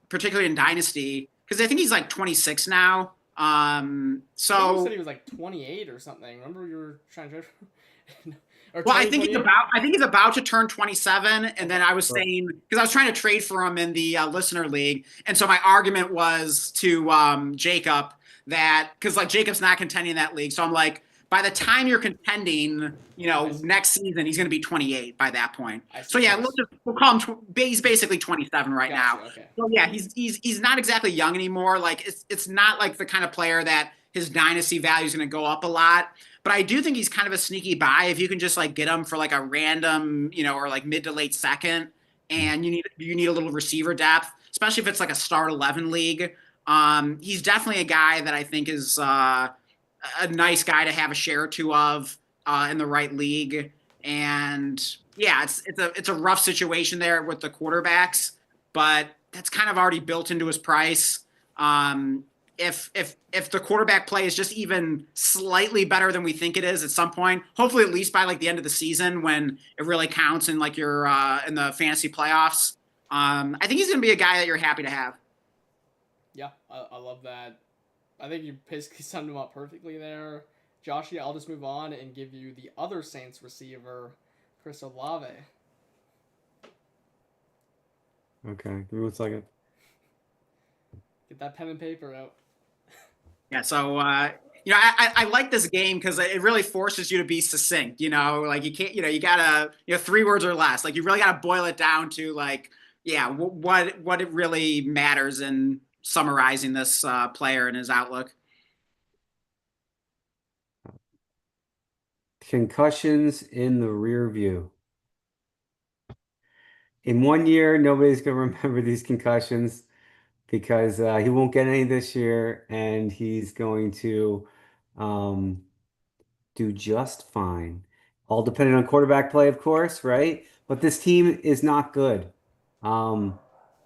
particularly in Dynasty, because I think he's like 26 now. So I think you said he was like 28 or something. Remember you were trying to Well, I think he's about to turn 27, and then I was saying, because I was trying to trade for him in the listener league, and so my argument was to Jacob that because like Jacob's not contending in that league, so I'm like, by the time you're contending, next season he's going to be 28 by that point. So yeah, we'll call him. He's basically 27 right now. Okay. So yeah, he's not exactly young anymore. Like it's not like the kind of player that his dynasty value is going to go up a lot. But I do think he's kind of a sneaky buy if you can just like get him for like a random, or like mid to late second, and you need a little receiver depth, especially if it's like a start 11 league. He's definitely a guy that I think is a nice guy to have a share or two of in the right league. And yeah, it's a rough situation there with the quarterbacks, but that's kind of already built into his price. If the quarterback play is just even slightly better than we think it is at some point, hopefully at least by like the end of the season when it really counts and like you're in the fantasy playoffs, I think he's going to be a guy that you're happy to have. Yeah, I love that. I think you basically summed him up perfectly there. Joshy, I'll just move on and give you the other Saints receiver, Chris Olave. Okay, give me 1 second. Get that pen and paper out. Yeah, so I like this game because it really forces you to be succinct. Like you can't, you gotta, 3 words or less. Like you really gotta boil it down to like, yeah, what it really matters in summarizing this player and his outlook. Concussions in the rear view. In 1 year, nobody's gonna remember these concussions because he won't get any this year, and he's going to um, do just fine. All depending on quarterback play, of course, right? But this team is not good. Um,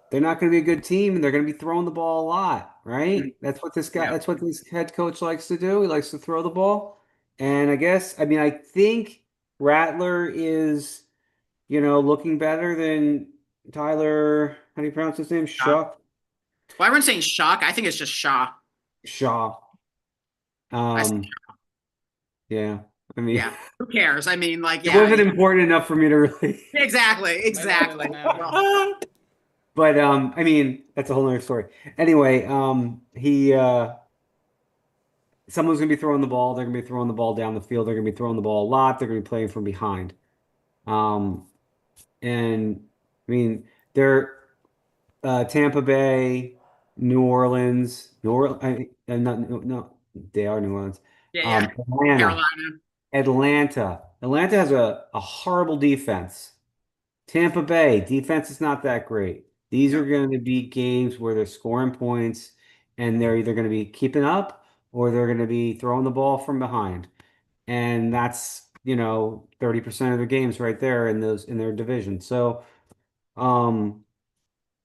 they're not going to be a good team, and they're going to be throwing the ball a lot, right? Yeah. That's what this head coach likes to do. He likes to throw the ball. And I mean, I think Rattler is, looking better than Tyler. How do you pronounce his name? Shaw. Shuck? Well, everyone's saying Shock. I think it's just Shaw. Shaw. I say, Um, yeah. I mean, yeah. Who cares? I mean, like, it yeah. wasn't important enough for me to really. Exactly. Might not Exactly. really matter. But I mean, that's a whole nother story. Anyway, he someone's gonna be throwing the ball, they're gonna be throwing the ball down the field, they're gonna be throwing the ball a lot, they're gonna be playing from behind. Um, and I mean, they're Tampa Bay, New Orleans, not, no, no, they are New Orleans. Yeah. Yeah. Atlanta, Carolina. Atlanta has a horrible defense. Tampa Bay, defense is not that great. These are Yeah. going to be games where they're scoring points and they're either going to be keeping up or they're going to be throwing the ball from behind. And that's, 30% of the games right there in their division. So, um,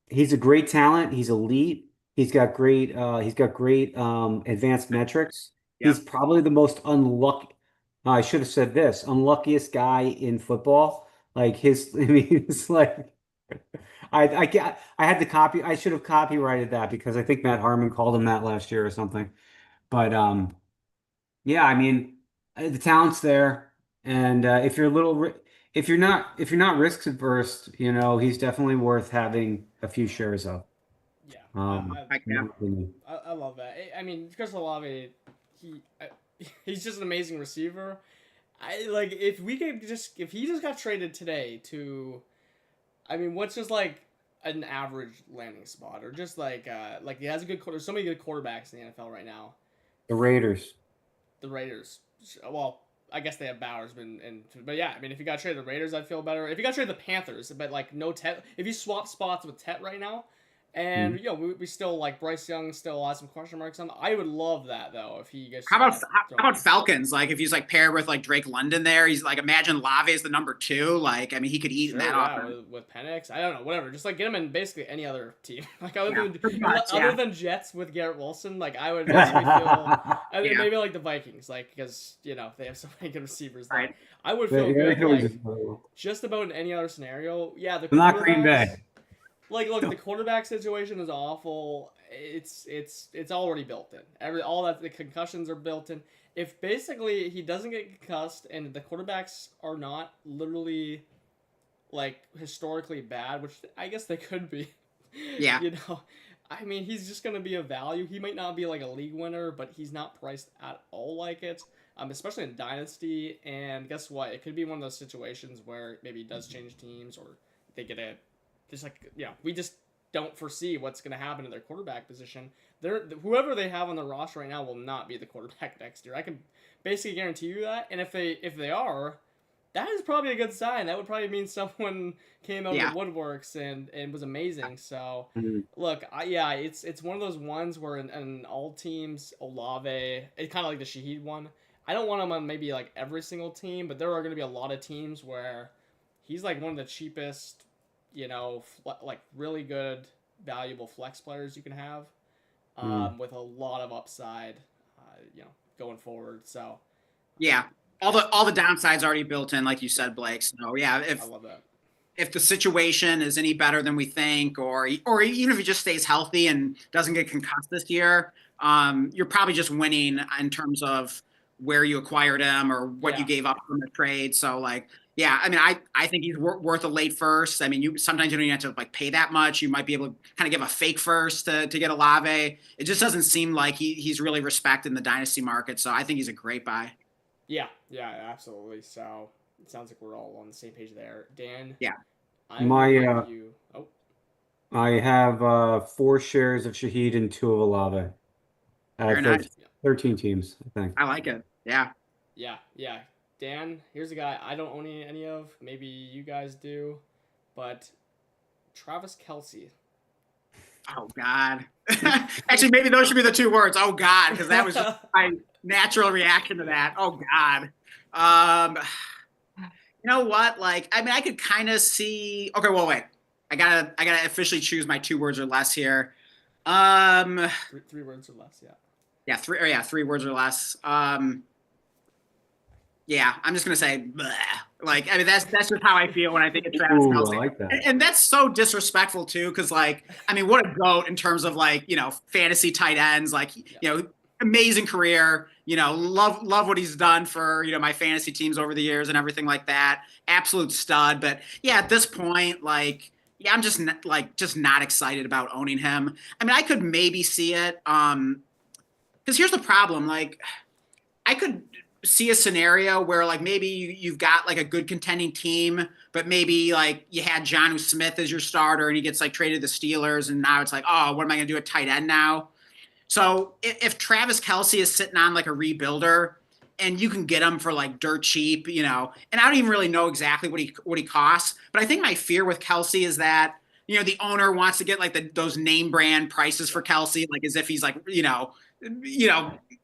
he's a great talent. He's elite. He's got great advanced metrics. Yeah. He's probably the most unlucky. I should have said this, unluckiest guy in football. Like I mean, it's like I had to copy. I should have copyrighted that because I think Matt Harmon called him that last year or something. But yeah, I mean, the talent's there, and if you're not risk averse, he's definitely worth having a few shares of. Yeah, Um, in my opinion. I love that. I mean, Chris Olave, he's just an amazing receiver. I like if he just got traded today to, I mean, what's just like an average landing spot or just like he has a good quarter. So many good quarterbacks in the NFL right now. The Raiders. The Raiders. Well, I guess they have Bowers, but yeah, I mean, if you got traded the Raiders, I'd feel better. If you got traded the Panthers, but like no Tet, if you swap spots with Tet right now, and we still like Bryce Young still has some question marks on. I would love that though if he gets. How about Falcons? Like if he's like paired with like Drake London there, he's like imagine Lave is the number 2. Like I mean he could eat in that offense. With Penix. I don't know, whatever. Just like get him in basically any other team. Like Other than Jets with Garrett Wilson, like I would basically feel maybe like the Vikings, like because they have so many good receivers. Right. I would feel good like just about in any other scenario. Yeah, the not Green Bay. Like, look, the quarterback situation is awful. It's already built in. All that the concussions are built in. If basically he doesn't get concussed and the quarterbacks are not literally like historically bad, which I guess they could be. Yeah. I mean, he's just gonna be a value. He might not be like a league winner, but he's not priced at all like it. Especially in Dynasty. And guess what? It could be one of those situations where maybe he does change teams or they get just like we just don't foresee what's going to happen in their quarterback position. Whoever they have on the roster right now will not be the quarterback next year. I can basically guarantee you that. And if they are, that is probably a good sign. That would probably mean someone came out of the woodworks and was amazing. So look, it's one of those ones where in all teams, Olave, it's kind of like the Shaheed one. I don't want him on maybe like every single team, but there are going to be a lot of teams where he's like one of the cheapest. Like really good, valuable flex players you can have, with a lot of upside, going forward. So, yeah, all the downsides already built in, like you said, Blake. So yeah, I love that. If the situation is any better than we think, or even if he just stays healthy and doesn't get concussed this year, you're probably just winning in terms of where you acquired him or what you gave up from the trade. So like. Yeah, I mean, I think he's worth a late first. I mean, sometimes you don't even have to like pay that much. You might be able to kind of give a fake first to get Olave. It just doesn't seem like he's really respected in the dynasty market. So I think he's a great buy. Yeah, absolutely. So it sounds like we're all on the same page there. Dan, Yeah. I'm My going to give you. Oh, I have 4 shares of Shaheed and 2 of Olave. I Very have nice. 13 teams, I think. I like it. Yeah. yeah. Dan, here's a guy I don't own any of. Maybe you guys do, but Travis Kelce. Oh God. Actually, maybe those should be the 2 words. Oh God, because that was just my natural reaction to that. Oh God. You know what? Like, I mean, I could kind of see. Okay, well, wait. I gotta officially choose my 2 words or less here. Um, Three words or less. Yeah. yeah, 3 words or less. Yeah, I'm just gonna say, bleh. Like, I mean, that's just how I feel when I think of Travis Ooh, Kelce. I like that. And that's so disrespectful too, because like, I mean, what a goat in terms of like, fantasy tight ends. Like, amazing career. Love what he's done for my fantasy teams over the years and everything like that. Absolute stud. But yeah, at this point, like, yeah, I'm just not excited about owning him. I mean, I could maybe see it. Because here's the problem, like. I could see a scenario where like maybe you've got like a good contending team, but maybe like you had Jonnu Smith as your starter and he gets like traded to the Steelers, and now it's like, oh, what am I going to do at tight end now? So if Travis Kelce is sitting on like a rebuilder and you can get him for like dirt cheap, and I don't even really know exactly what he costs, but I think my fear with Kelce is that the owner wants to get like those name brand prices for Kelce, like as if he's like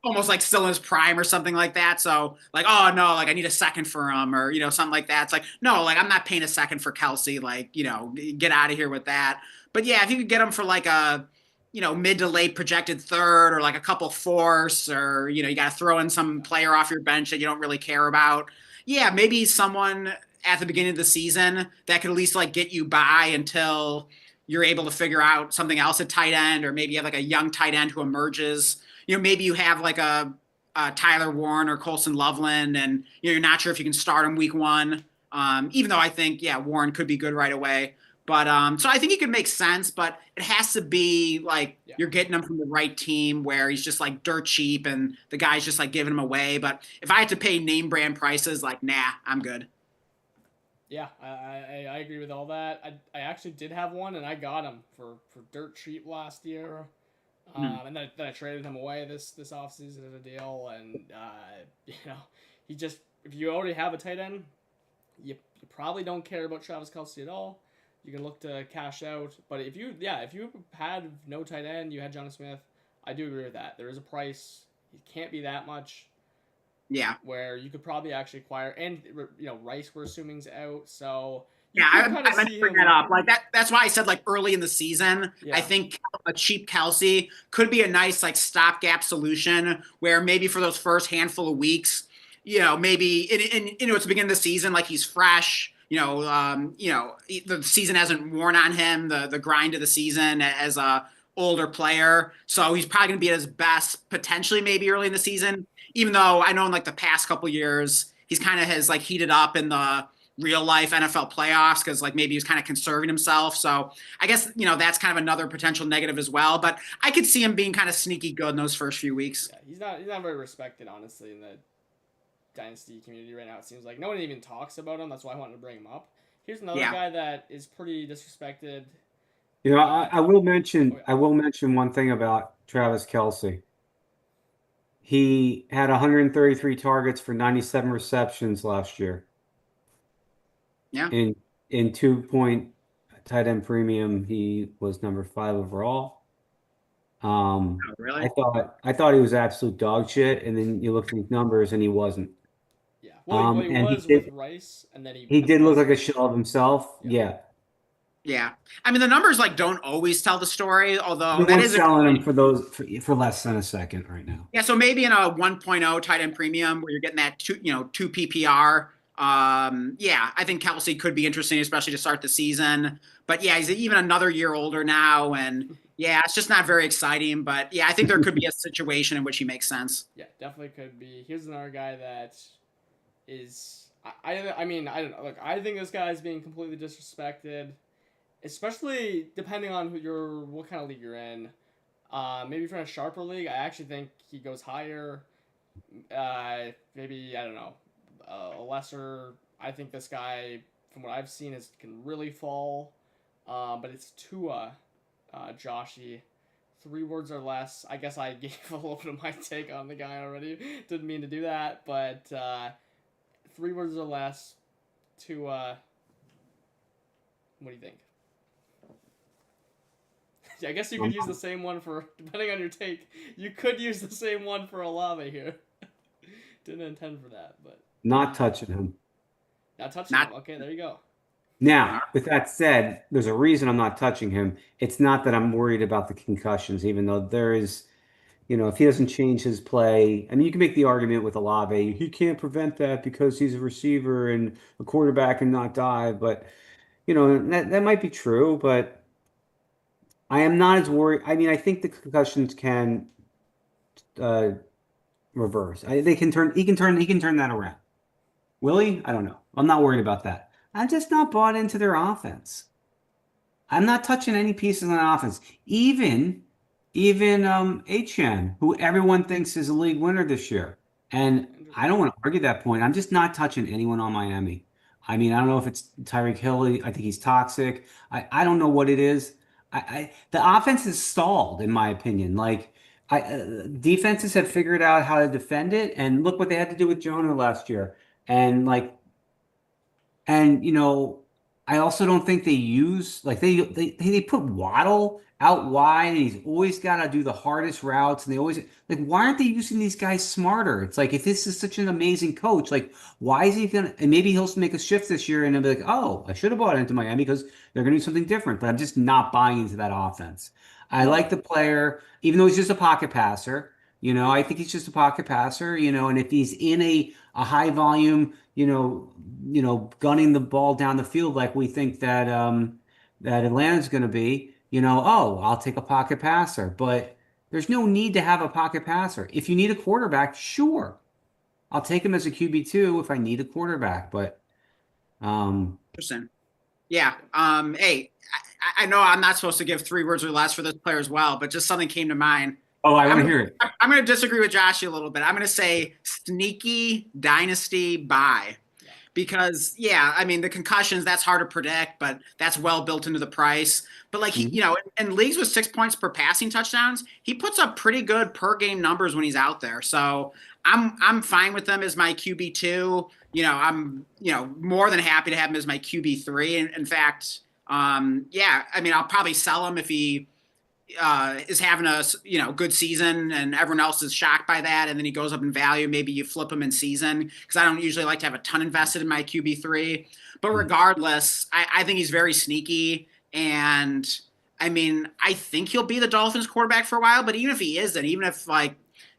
almost like still in his prime or something like that. So like, oh no, like I need a second for him or something like that. It's like, no, like I'm not paying a second for Kelce. Like get out of here with that. But yeah, if you could get him for like a mid to late projected third or like a couple fourths, or you got to throw in some player off your bench that you don't really care about. Yeah, maybe someone at the beginning of the season that could at least like get you by until you're able to figure out something else at tight end, or maybe you have like a young tight end who emerges. Maybe you have like a Tyler Warren or Colson Loveland, and you're not sure if you can start him week 1. Even though I think Warren could be good right away. But so I think he could make sense, but it has to be like you're getting him from the right team where he's just like dirt cheap and the guy's just like giving him away. But if I had to pay name brand prices, like, nah, I'm good. Yeah, I agree with all that. I actually did have one, and I got him for dirt cheap last year. And then I traded him away this offseason as a deal. And, he just, if you already have a tight end, you probably don't care about Travis Kelce at all. You can look to cash out. But if you had no tight end, you had Jonnu Smith, I do agree with that. There is a price. It can't be that much. Yeah. Where you could probably actually acquire, and Rice we're assuming's out, so I meant to bring that up. Like that's why I said like early in the season, I think a cheap Kelce could be a nice like stopgap solution where maybe for those first handful of weeks, maybe it's the beginning of the season, like he's fresh. The season hasn't worn on him, the grind of the season as a older player. So he's probably going to be at his best potentially maybe early in the season, even though I know in like the past couple years, he's kind of has like heated up in the real life NFL playoffs because like maybe he was kind of conserving himself. So I guess, that's kind of another potential negative as well. But I could see him being kind of sneaky good in those first few weeks. Yeah, he's not very respected, honestly, in the Dynasty community right now. It seems like no one even talks about him. That's why I wanted to bring him up. Here's another guy that is pretty disrespected. I will mention one thing about Travis Kelce. He had 133 targets for 97 receptions last year. Yeah. In 2-point tight end premium, he was number 5 overall. Oh, really? I thought he was absolute dog shit, and then you look at his numbers, and he wasn't. Yeah. Well, he was with Rice, and then he did look like a shell of himself. Yeah. Yeah. I mean, the numbers like don't always tell the story, although that is selling him for less than a second right now. Yeah, so maybe in a 1.0 tight end premium where you're getting that 2 PPR. I think Kelce could be interesting, especially to start the season. But yeah, he's even another year older now, and yeah, it's just not very exciting. But yeah, I think there could be a situation in which he makes sense. Yeah, definitely could be. Here's another guy that is I mean, I don't know. Look, I think this guy's being completely disrespected, especially depending on what kind of league you're in. Maybe if you're in a sharper league, I actually think he goes higher. Maybe I don't know, a lesser. I think this guy, from what I've seen, can really fall. But it's Tua, Joshy. 3 words or less. I guess I gave a little bit of my take on the guy already. Didn't mean to do that, but 3 words or less. Tua. What do you think? Yeah, I guess you could use the same one for, depending on your take, you could use the same one for Olave here. Didn't intend for that, but. Not touching him. Not touching him. Okay, there you go. Now, with that said, there's a reason I'm not touching him. It's not that I'm worried about the concussions, even though there is, if he doesn't change his play. I mean, you can make the argument with Olave. He can't prevent that because he's a receiver and a quarterback and not dive. But, that might be true, but I am not as worried. I mean, I think the concussions can reverse. He can turn that around. Will he? I don't know. I'm not worried about that. I'm just not bought into their offense. I'm not touching any pieces on offense. Even Etienne, who everyone thinks is a league winner this year. And I don't want to argue that point. I'm just not touching anyone on Miami. I mean, I don't know if it's Tyreek Hill. I think he's toxic. I don't know what it is. The offense is stalled, in my opinion. Like, defenses have figured out how to defend it, and look what they had to do with Jonah last year. And I also don't think they use they put Waddle out wide, and he's always got to do the hardest routes, and they always why aren't they using these guys smarter? It's like, if this is such an amazing coach, why is he gonna? And maybe he'll make a shift this year, and they'll be like, oh, I should have bought into Miami because they're gonna do something different. But I'm just not buying into that offense. I like the player, even though he's just a pocket passer. I think he's just a pocket passer. And if he's in a high volume, gunning the ball down the field like we think that Atlanta's going to be, I'll take a pocket passer. But there's no need to have a pocket passer. If you need a quarterback, sure, I'll take him as a QB2 if I need a quarterback. But Interesting. Yeah. Hey, I know I'm not supposed to give 3 words or less for this player as well, but just something came to mind. Oh, I want to hear it. I'm going to disagree with Joshy a little bit. I'm going to say sneaky dynasty buy. Because, I mean, the concussions, that's hard to predict, but that's well built into the price. But, in leagues with 6 points per passing touchdowns, he puts up pretty good per-game numbers when he's out there. So I'm fine with him as my QB2. I'm, more than happy to have him as my QB3. In fact, I mean, I'll probably sell him if he is having a good season and everyone else is shocked by that, and then he goes up in value. Maybe you flip him in season, because I don't usually like to have a ton invested in my QB3. But regardless, I think he's very sneaky, and I mean, I think he'll be the Dolphins quarterback for a while. But even if he isn't, even if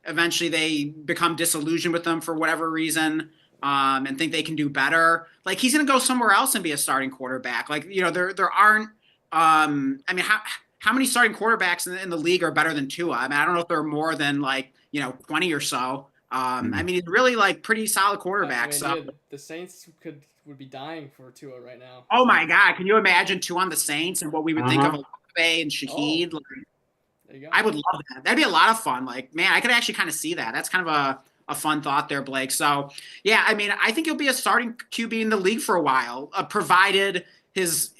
eventually they become disillusioned with him for whatever reason, and think they can do better, he's going to go somewhere else and be a starting quarterback. There aren't. I mean, how many starting quarterbacks in the league are better than Tua? I mean, I don't know if there are more than 20 or so. I mean, he's really pretty solid quarterback. Dude, the Saints would be dying for Tua right now. Oh my God, can you imagine Tua on the Saints and what we would think of Olave and Shaheed? There you go. I would love that. That'd be a lot of fun. Man, I could actually kind of see that. That's kind of a fun thought there, Blake. So yeah, I mean, I think he'll be a starting QB in the league for a while, provided his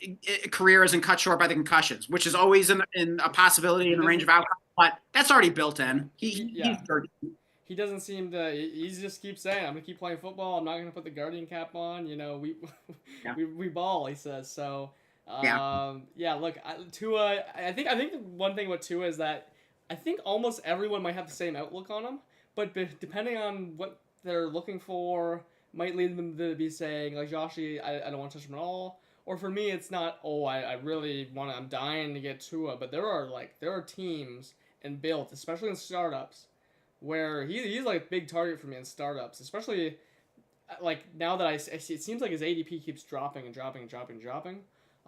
career isn't cut short by the concussions, which is always in a possibility in the range of outcomes, but that's already built in. He doesn't seem to. He just keeps saying, "I'm gonna keep playing football. I'm not gonna put the Guardian cap on." We ball. He says so. Look, Tua. I think one thing with Tua is that I think almost everyone might have the same outlook on him, but depending on what they're looking for, might lead them to be saying, Joshy, I don't want to touch him at all. Or for me, it's not, I really want to, I'm dying to get Tua. But there are teams and built, especially in startups, where he's a big target for me in startups. Especially, now that I see, it seems like his ADP keeps dropping and dropping and dropping and dropping.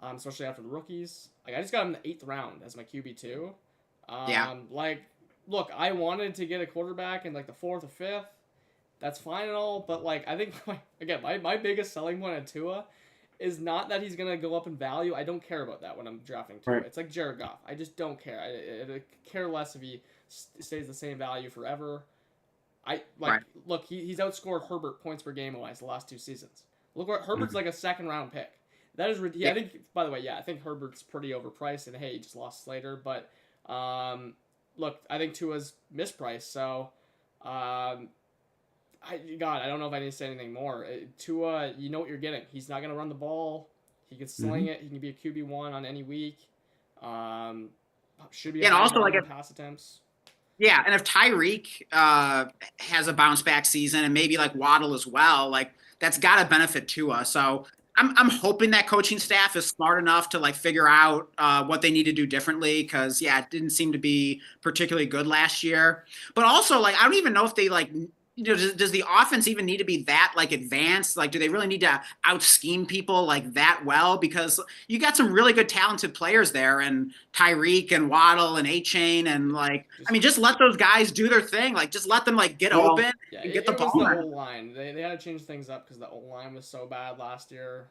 Especially after the rookies. I just got him in the 8th round as my QB2. Look, I wanted to get a quarterback in the 4th or 5th. that's fine and all, but like I think my biggest selling point on Tua is not that he's gonna go up in value. I don't care about that when I'm drafting Tua. Right. It's like Jared Goff. I just don't care. I care less if he stays the same value forever. Look, he's outscored Herbert points per game wise the last 2 seasons. Look what Herbert's like a second round pick. That is ridiculous. I think, by the way, I think Herbert's pretty overpriced, and hey, he just lost Slater. But look, I think Tua's mispriced. So, I don't know if I need to say anything more. Tua, you know what you're getting. He's not gonna run the ball. He can sling it. He can be a QB1 on any week. Should be and also like pass attempts. Yeah, and if Tyreek has a bounce back season and maybe like Waddle as well, like that's got to benefit Tua. So I'm hoping that coaching staff is smart enough to like figure out what they need to do differently because it didn't seem to be particularly good last year. But also like I don't even know if they like does the offense even need to be that like advanced? Like, do they really need to out scheme people like that well? Because you got some really good talented players there, and Tyreek and Waddle and A-Chain, and like, I mean, just let those guys do their thing. Like, just let them like get open and get the ball. It was the O-line. They had to change things up because the O-line was so bad last year.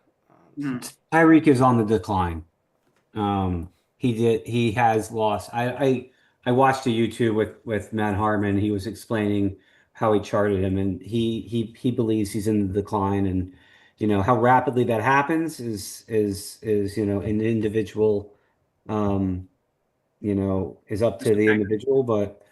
Tyreek is on the decline. He has lost. I watched a YouTube with Matt Harmon. He was explaining how he charted him, and he believes he's in the decline, and how rapidly that happens is an individual is up to the individual, but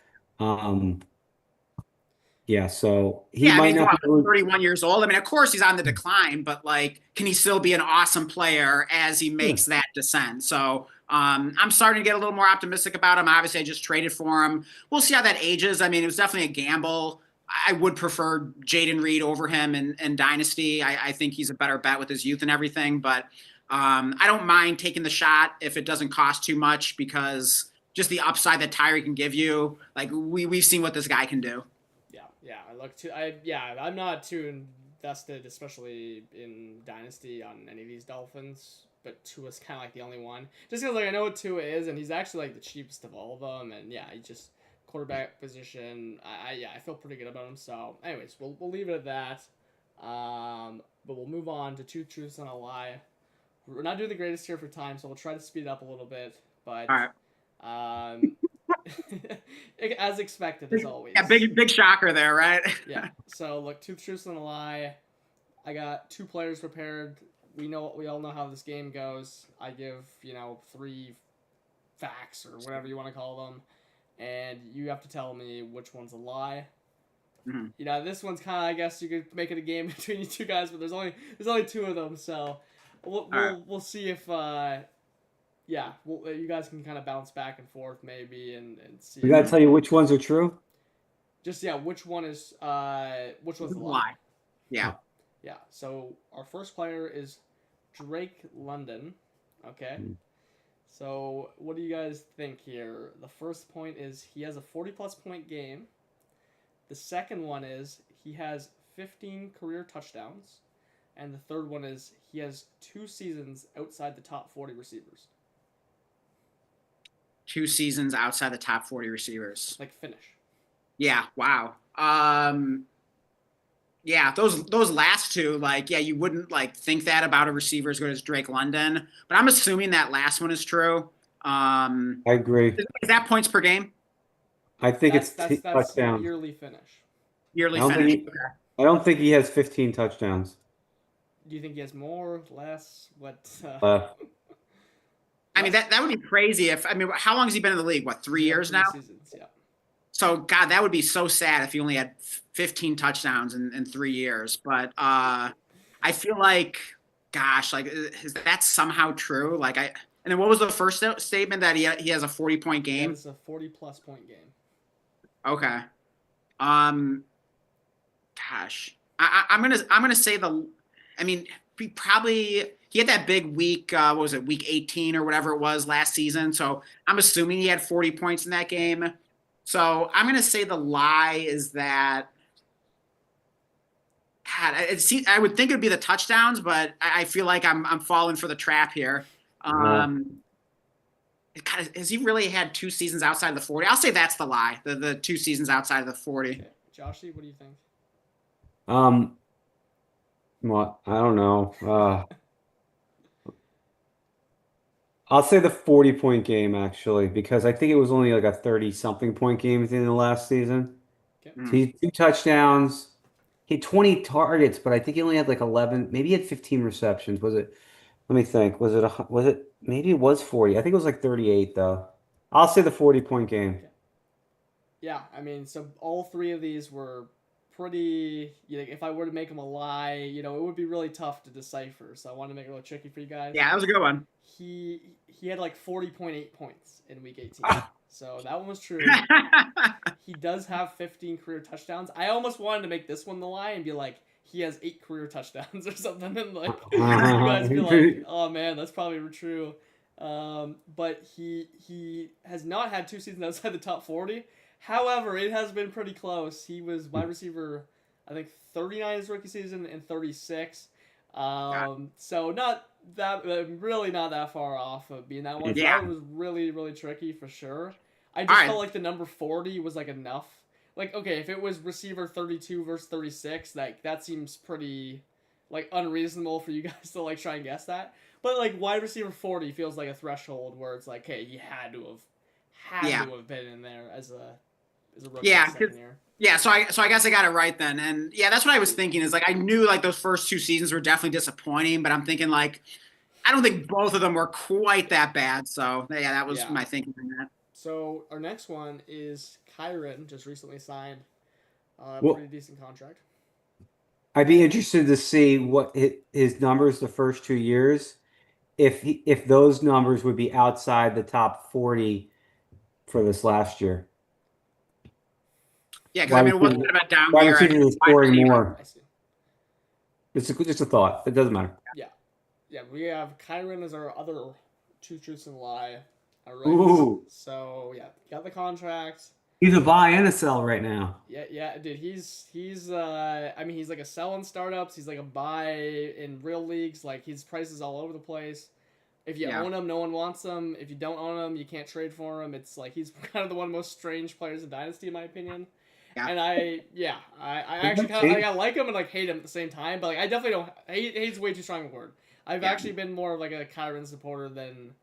so he might not be 31 years old. I mean, of course he's on the decline, but like, can he still be an awesome player as he makes that descent? So I'm starting to get a little more optimistic about him. Obviously, I just traded for him. We'll see how that ages. I mean, it was definitely a gamble. I would prefer Jaden Reed over him in Dynasty. I think he's a better bet with his youth and everything, but I don't mind taking the shot if it doesn't cost too much because just the upside that Tyree can give you, like we've seen what this guy can do. I'm not too invested, especially in Dynasty, on any of these Dolphins, but Tua's kind of like the only one. Just because like I know what Tua is, and he's actually like the cheapest of all of them, and he just quarterback position. I feel pretty good about him. So, anyways, we'll leave it at that. But we'll move on to two truths and a lie. We're not doing the greatest here for time, so we'll try to speed up a little bit. But all right. As expected, as always. Yeah, big shocker there, right? Yeah. So look, two truths and a lie. I got two players prepared. We all know how this game goes. I give 3 facts or whatever you want to call them, and you have to tell me which one's a lie. Mm-hmm. This one's kind of, I guess you could make it a game between you two guys, but there's only 2 of them, so we'll see if you guys can kind of bounce back and forth maybe and see. We gotta tell you which ones are true. Just which one's the lie? Yeah. Yeah. So our first player is Drake London. Okay. So what do you guys think here? The first point is he has a 40+ point game. The second one is he has 15 career touchdowns. And the third one is he has 2 seasons outside the top 40 receivers. 2 seasons outside the top 40 receivers. Like finish. Yeah, wow. Yeah, those last two, you wouldn't think that about a receiver as good as Drake London, but I'm assuming that last one is true. I agree. Is that points per game? I think that's touchdowns. Yearly finish. Yearly finish. I don't think he has 15 touchdowns. Do you think he has more, less? What? I mean, that would be crazy how long has he been in the league? What, 3 years now? Seasons, yeah. So, God, that would be so sad if he only had 15 touchdowns in 3 years. But I feel like, gosh, is that somehow true? And then what was the first statement that he has a 40-point game? It's a 40+ point game. Okay. Gosh, I'm gonna say he had that big week. What was it, week 18 or whatever it was last season? So I'm assuming he had 40 points in that game. So I'm going to say the lie is that, God, I would think it would be the touchdowns, but I feel like I'm falling for the trap here. God, has he really had 2 seasons outside of the 40? I'll say that's the lie, the 2 seasons outside of the 40. Okay. Joshy, what do you think? Um, well, I don't know. I'll say the 40-point game actually, because I think it was only like a 30-something point game at the end of the last season. Okay. So he had 2 touchdowns. He had 20 targets, but I think he only had like 11, maybe he had 15 receptions. Was it? Let me think. Was it maybe it was 40. I think it was like 38 though. I'll say the 40-point game. Okay. Yeah, I mean, so all three of these were pretty. If I were to make them a lie, it would be really tough to decipher. So I want to make it a little tricky for you guys. Yeah, that was a good one. He had like 40.8 points in week 18. So that one was true. He does have 15 career touchdowns. I almost wanted to make this one the lie and be like, he has 8 career touchdowns or something, and like you guys be like, oh man, that's probably true. But he has not had 2 seasons outside the top 40. However, it has been pretty close. He was wide receiver, I think 39 his rookie season and 36. So not that really not that far off of being that one. So Yeah. that was really really tricky for sure. I just Alright. felt like the number 40 was like enough. Like okay, if it was receiver 32 versus 36, that seems pretty like unreasonable for you guys to like try and guess that. But like wide receiver 40 feels like a threshold where it's like, hey, he had to have been in there as a rookie second year. Yeah, so I guess I got it right then. And yeah, that's what I was thinking is like I knew like those first 2 seasons were definitely disappointing, but I'm thinking like I don't think both of them were quite that bad. So yeah, that was my thinking on that. So our next one is Kyron, just recently signed a Well, pretty decent contract. I'd be interested to see what his numbers the first 2 years, if those numbers would be outside the top 40 for this last year. Yeah, because I mean it wasn't kind of a down Wide year. receivers are scoring more. I see. It's just a thought. It doesn't matter. Yeah, we have Kyron as our other two truths and a lie. All right. Ooh. So yeah, got the contract. He's a buy and a sell right now. Yeah, dude. He's I mean he's like a sell in startups. He's like a buy in real leagues. Like his price is all over the place. If you own him, no one wants him. If you don't own him, you can't trade for him. It's like he's kind of the one of the most strange players in Dynasty in my opinion. Yeah. And I actually kind of like him and like hate him at the same time. But like I definitely don't hate's way too strong a word. I've actually been more of like a Kyron supporter than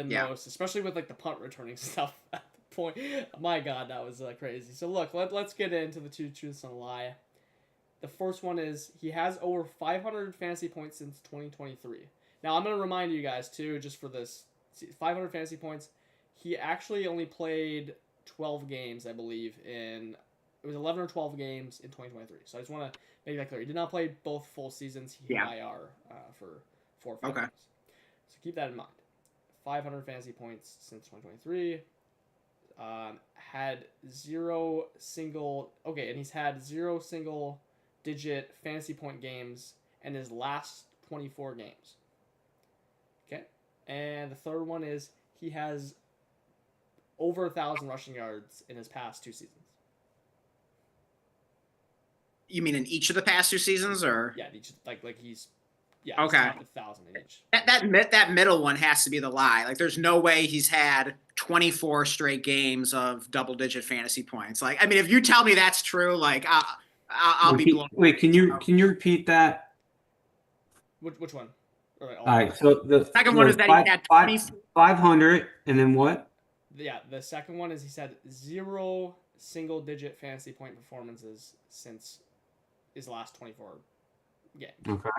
most, especially with like the punt returning stuff at the point. My God, that was crazy. So look, let's get into the two truths and a lie. The first one is he has over 500 fantasy points since 2023. Now I'm gonna remind you guys too, just for this 500 fantasy points. He actually only played 12 games, I believe, it was 11 or 12 games in 2023. So I just want to make that clear. He did not play both full seasons. He hit IR for 4 or 5 games. So keep that in mind. 500 fantasy points since 2023. And he's had 0 single digit fantasy point games in his last 24 games. Okay. And the third one is he has over 1,000 rushing yards in his past 2 seasons. You mean in each of the past 2 seasons, or each like he's okay. He's 1,000 in each. That middle one has to be the lie. Like, there's no way he's had 24 straight games of double-digit fantasy points. Like, I mean, if you tell me that's true, like, I'll be blown. Wait, can you repeat that? Which one? All right. So the second one is that he had 500, and then what? Yeah, the second one is he's had 0 single-digit fantasy point performances since his last 24 games. Okay.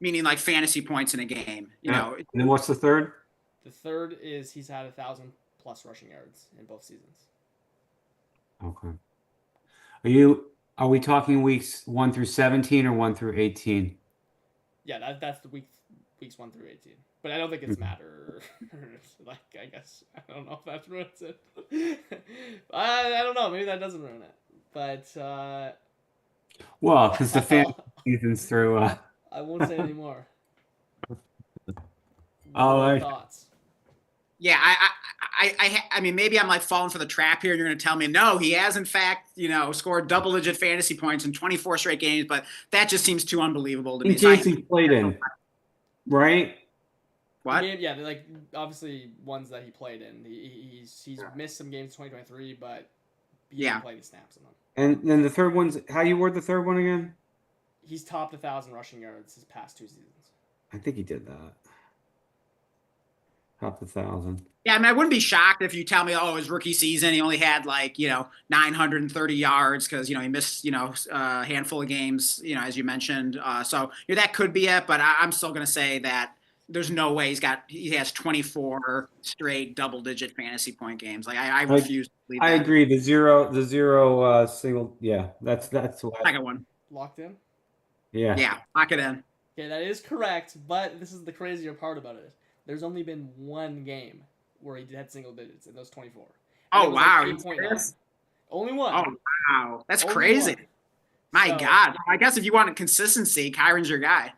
Meaning like fantasy points in a game, you know. And then what's the third? The third is he's had 1,000 plus rushing yards in both seasons. Okay. Are we talking weeks 1 through 17 or 1 through 18? Yeah, that's the weeks 1 through 18. But I don't think it's matter. Like, I guess I don't know if that ruins it. I don't know. Maybe that doesn't ruin it. But well, because the fan season's through. I won't say any more. All right. Thoughts? Yeah, I mean, maybe I'm like falling for the trap here. You're going to tell me, no, he has in fact, scored double-digit fantasy points in 24 straight games, but that just seems too unbelievable to me. In games he played in, right? What? Yeah, they're like obviously ones that he played in. He's missed some games in 2023, but he didn't play any snaps in them. And then the third one's how you word the third one again? He's topped 1,000 rushing yards his past 2 seasons. I think he did that. Topped 1,000. Yeah, I mean, I wouldn't be shocked if you tell me, oh, his rookie season, he only had 930 yards because, he missed, a handful of games, as you mentioned. So that could be it, but I'm still going to say that there's no way he has 24 straight double-digit fantasy point games. Like, I refuse to believe that. I agree. The zero single. Yeah, that's what. Second one. Locked in? Yeah. Yeah, lock it in. Okay, that is correct, but this is the crazier part about it. There's only been one game where he had single digits in those 24. Oh, wow. Only one. Oh, wow. That's Only crazy. one. My God. I guess if you want consistency, Kyron's your guy.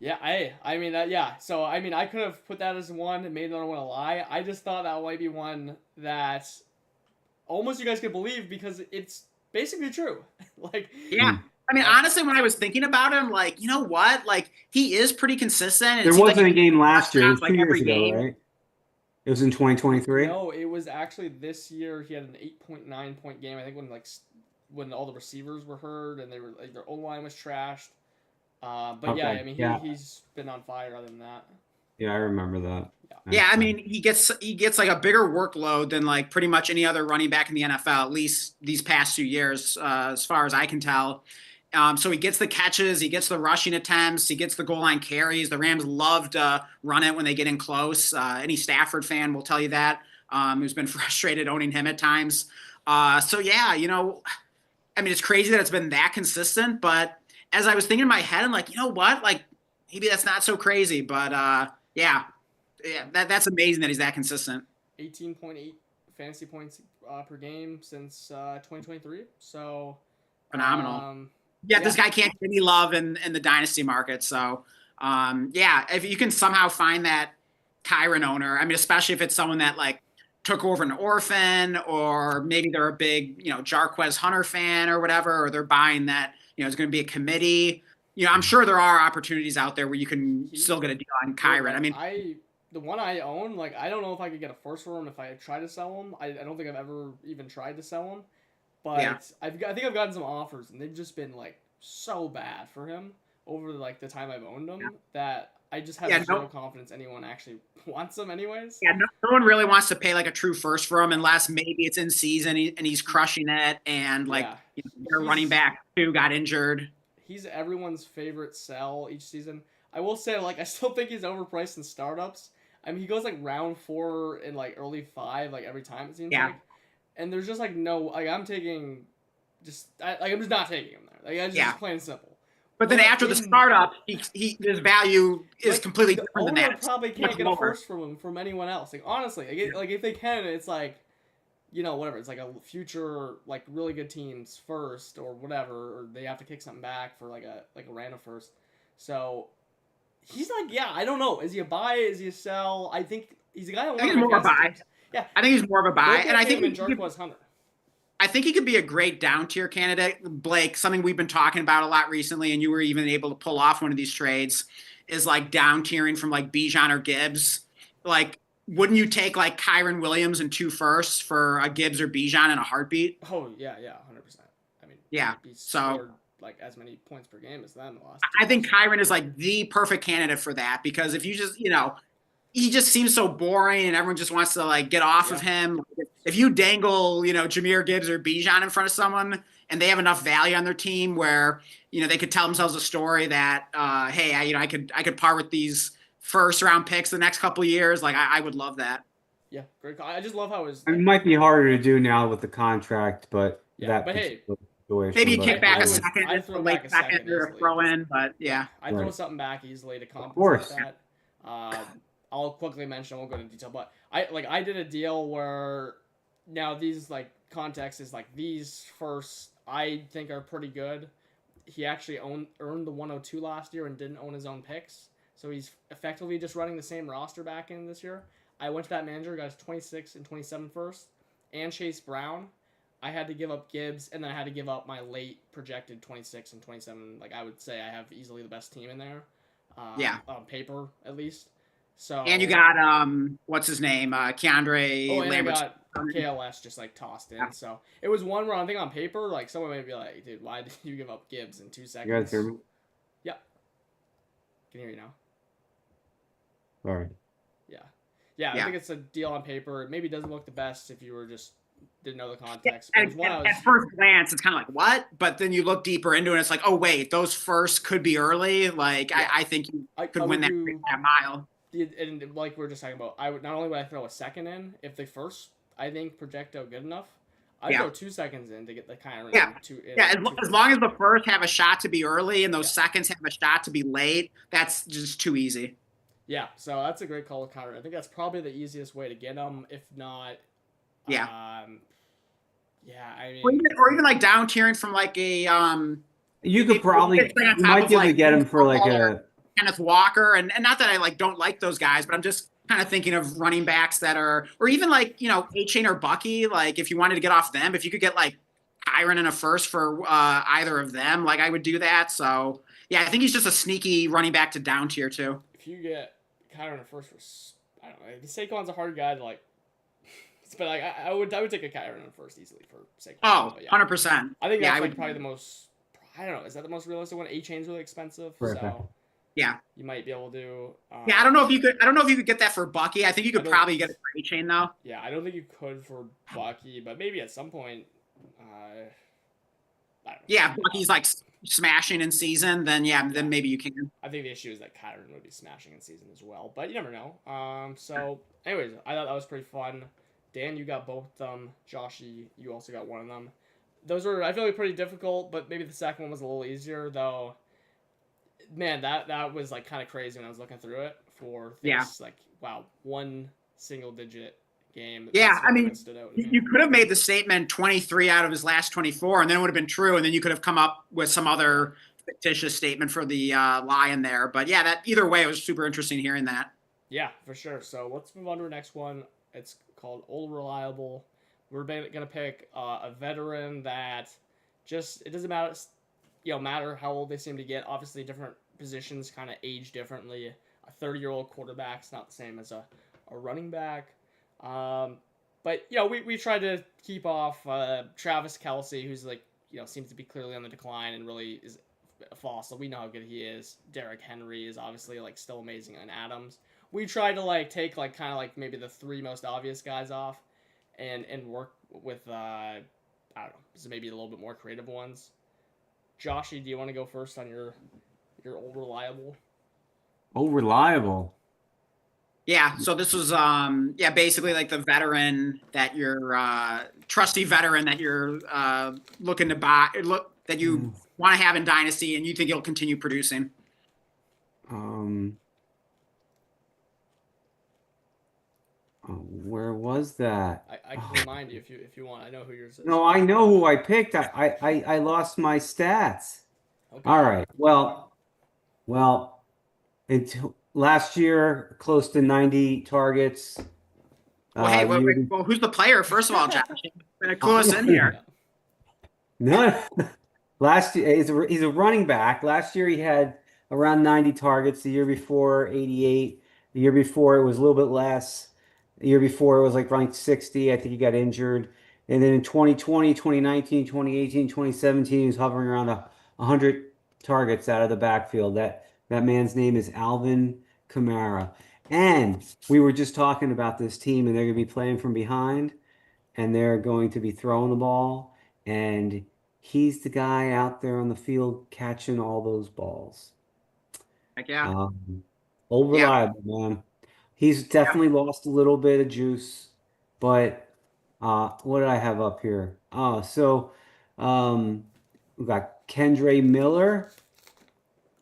Yeah, I mean, yeah. So, I mean, I could have put that as one and made another one a lie. I just thought that might be one that almost you guys could believe because it's basically true. Yeah. I mean, honestly, when I was thinking about him, you know what? He is pretty consistent. There wasn't a game last year. It was 2 years ago, game. right? It was in 2023? No, it was actually this year. He had an 8.9 point game. I think when all the receivers were hurt and they were their O-line was trashed. But okay. Yeah, I mean, he's been on fire other than that. Yeah, I remember that. Yeah, I mean, he gets a bigger workload than pretty much any other running back in the NFL, at least these past 2 years, as far as I can tell. So he gets the catches, he gets the rushing attempts, he gets the goal line carries. The Rams love to run it when they get in close. Any Stafford fan will tell you that, who's been frustrated owning him at times. So yeah, I mean, it's crazy that it's been that consistent, but as I was thinking in my head, I'm like, you know what? Maybe that's not so crazy, but yeah, that's amazing that he's that consistent. 18.8 fantasy points per game since 2023. So phenomenal. Yeah, this guy can't get any love in the dynasty market. So, yeah, if you can somehow find that Kyron owner, I mean, especially if it's someone that took over an orphan, or maybe they're a big, Jarquez Hunter fan or whatever, or they're buying that, it's going to be a committee. I'm sure there are opportunities out there where you can still get a deal on Kyron. I mean, the one I own, I don't know if I could get a first for him if I try to sell him. I don't think I've ever even tried to sell him. But yeah. I think I've gotten some offers, and they've just been so bad for him over the time I've owned him that I just have zero confidence anyone actually wants him anyways. Yeah, no one really wants to pay a true first for him unless maybe it's in season and he's crushing it, and their running back too got injured. He's everyone's favorite sell each season. I will say I still think he's overpriced in startups. I mean, he goes round 4 and early 5 every time it seems like. And there's just no I'm taking I'm just not taking him there. Just plain and simple. But then after the startup, his value is completely different than that. Probably can't get a first from him from anyone else. Honestly, if they can, it's whatever. It's a future really good teams first or whatever, or they have to kick something back for a random first. So he's I don't know. Is he a buy? Is he a sell? I think he's a guy. I think he's more of a buy. Yeah, I think he's more of a buy, and I think Hunter. I think he could be a great down tier candidate, Blake. Something we've been talking about a lot recently, and you were even able to pull off one of these trades, is down tiering from Bijan or Gibbs. Wouldn't you take Kyron Williams and 2 firsts for a Gibbs or Bijan in a heartbeat? Oh yeah, 100%. I mean, yeah. So as many points per game as them. I think Kyron is the perfect candidate for that, because if you just he just seems so boring and everyone just wants to get off of him. If you dangle, Jahmyr Gibbs or Bijan in front of someone and they have enough value on their team where, they could tell themselves a story that, hey, I could part with these first round picks the next couple of years. I would love that. Yeah. Great. I just love how it might be harder to do now with the contract, but maybe you kick back a second, I'd throw back a second or a throw in, but yeah. I'd throw something back easily to compensate that. I'll quickly mention, I won't go into detail, but I did a deal where now these context is these first I think are pretty good. He actually earned the 102 last year and didn't own his own picks, so he's effectively just running the same roster back in this year. I went to that manager, got his 26 and 27 first, and Chase Brown. I had to give up Gibbs, and then I had to give up my late projected 26 and 27. I would say I have easily the best team in there. On paper at least. So, and you got what's his name, Keandre. And I got KLS just tossed in. Yeah. So it was one where I think on paper, someone may be dude, why did you give up Gibbs in 2 seconds? You guys hear me? Can you hear me now? All right. Yeah. I Yeah. think it's a deal on paper. It maybe doesn't look the best if you were just didn't know the Yeah, context. But it was one I was. at first glance, it's kind of like what, but then you look deeper into it. It's like, oh wait, those firsts could be early. Like Yeah. I think you I could would win that do. mile. And like we are just talking about, I would not only would I throw a second in if the first I think project out good enough. I'd Yeah. throw 2 seconds in to get the kind of Yeah. two. Yeah, two as long as the first have a shot to be early and those Yeah. seconds have a shot to be late, that's just too easy. Yeah, so that's a great call with Kyron. I think that's probably the easiest way to get them. If not, Yeah. yeah, I mean, Or even like down tiering from like a You could probably, it's like on you top might of, be able to like, get him for like Paul a. Kenneth Walker, and not that I like don't like those guys, but I'm just kind of thinking of running backs that are, or even like A-Chain or Bucky. Like if you wanted to get off them, if you could get like Kyron in a first for either of them, like I would do that. So yeah, I think he's just a sneaky running back to down tier too. if you get Kyron in first for, I don't know, Saquon's a hard guy to like. But like, I would take a Kyron in first easily for Saquon. Oh, But yeah. 100%. I think Yeah, that's I like would- probably the most. I don't know. Is that the most realistic one? A-Chain's really expensive, Perfect. so Yeah. you might be able to. Yeah, I don't know if you could. I don't know if you could get that for Bucky. I think you could probably get it for A-Chain though. Yeah, I don't think you could for Bucky, but maybe at some point. I don't know. Yeah, Bucky's like smashing in season, then then maybe you can. I think the issue is that Kyron would be smashing in season as well, but you never know. So, anyways, I thought that was pretty fun. Dan, you got both of them. Joshy, you also got one of them. Those were, I feel like, pretty difficult, but maybe the second one was a little easier, though. Man, that was like kind of crazy when I was looking through it for things like, wow, one single digit game. Yeah, I mean, stood out. you could have made the statement 23 out of his last 24, and then it would have been true, and then you could have come up with some other fictitious statement for the lion there. But yeah, that either way, it was super interesting hearing that. Yeah, for sure. So let's move on to our next one. It's called Old Reliable. We're going to pick a veteran that just, it doesn't matter, matter how old they seem to get. Obviously, different positions kind of age differently. A 30-year-old quarterback's not the same as a running back. But, we tried to keep off Travis Kelce, who's like, seems to be clearly on the decline and really is a fossil. We know how good he is. Derrick Henry is obviously like still amazing, and Adams. We tried to like take like kind of like maybe the three most obvious guys off and work with I don't know, so maybe a little bit more creative ones. Joshy, do you want to go first on your old reliable? Oh, reliable. Yeah, so this was basically like the veteran that you're trusty veteran that you're looking to buy, that you want to have in Dynasty, and you think he'll continue producing. Where was that? I can remind you if you want. I know who yours is. No, I know who I picked. I lost my stats. Okay. All right. Well, last year, close to 90 targets. Well, hey, well, who's the player? First of all, Josh, clue us in here. No, last year he's a running back. Last year he had around 90 targets. The year before 88. The year before it was a little bit less. The year before it was like ranked 60. I think he got injured. And then in 2020, 2019, 2018, 2017, he was hovering around 100 targets out of the backfield. That man's name is Alvin Kamara. And we were just talking about this team, and they're going to be playing from behind, and they're going to be throwing the ball. And he's the guy out there on the field catching all those balls. Heck yeah. Old reliable, man. He's definitely lost a little bit of juice, but what did I have up here? So we got Kendre Miller.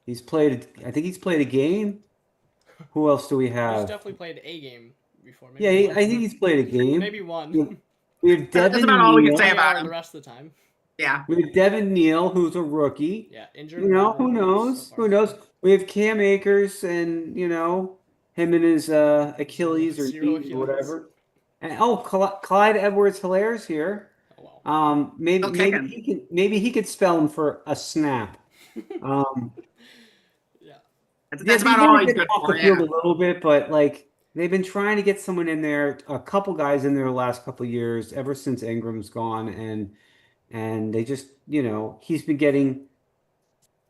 I think he's played a game. Who else do we He's have? definitely played a game before. Yeah, I think he's played a game. Maybe one. We have Devin That's about all we can Neal. say about him. The rest of the time. Yeah. We have Devin Neal, who's a rookie. Yeah, injured. Who knows? So Who knows? We have Cam Akers, and him and his Achilles or knee or whatever. And Clyde Edwards-Hilaire's here. Oh, wow. Maybe he could spell him for a snap. Yeah. That's about all he's good off for. the field a little bit, but like they've been trying to get someone in there, a couple guys in there the last couple of years, ever since Ingram's gone, and they just he's been getting.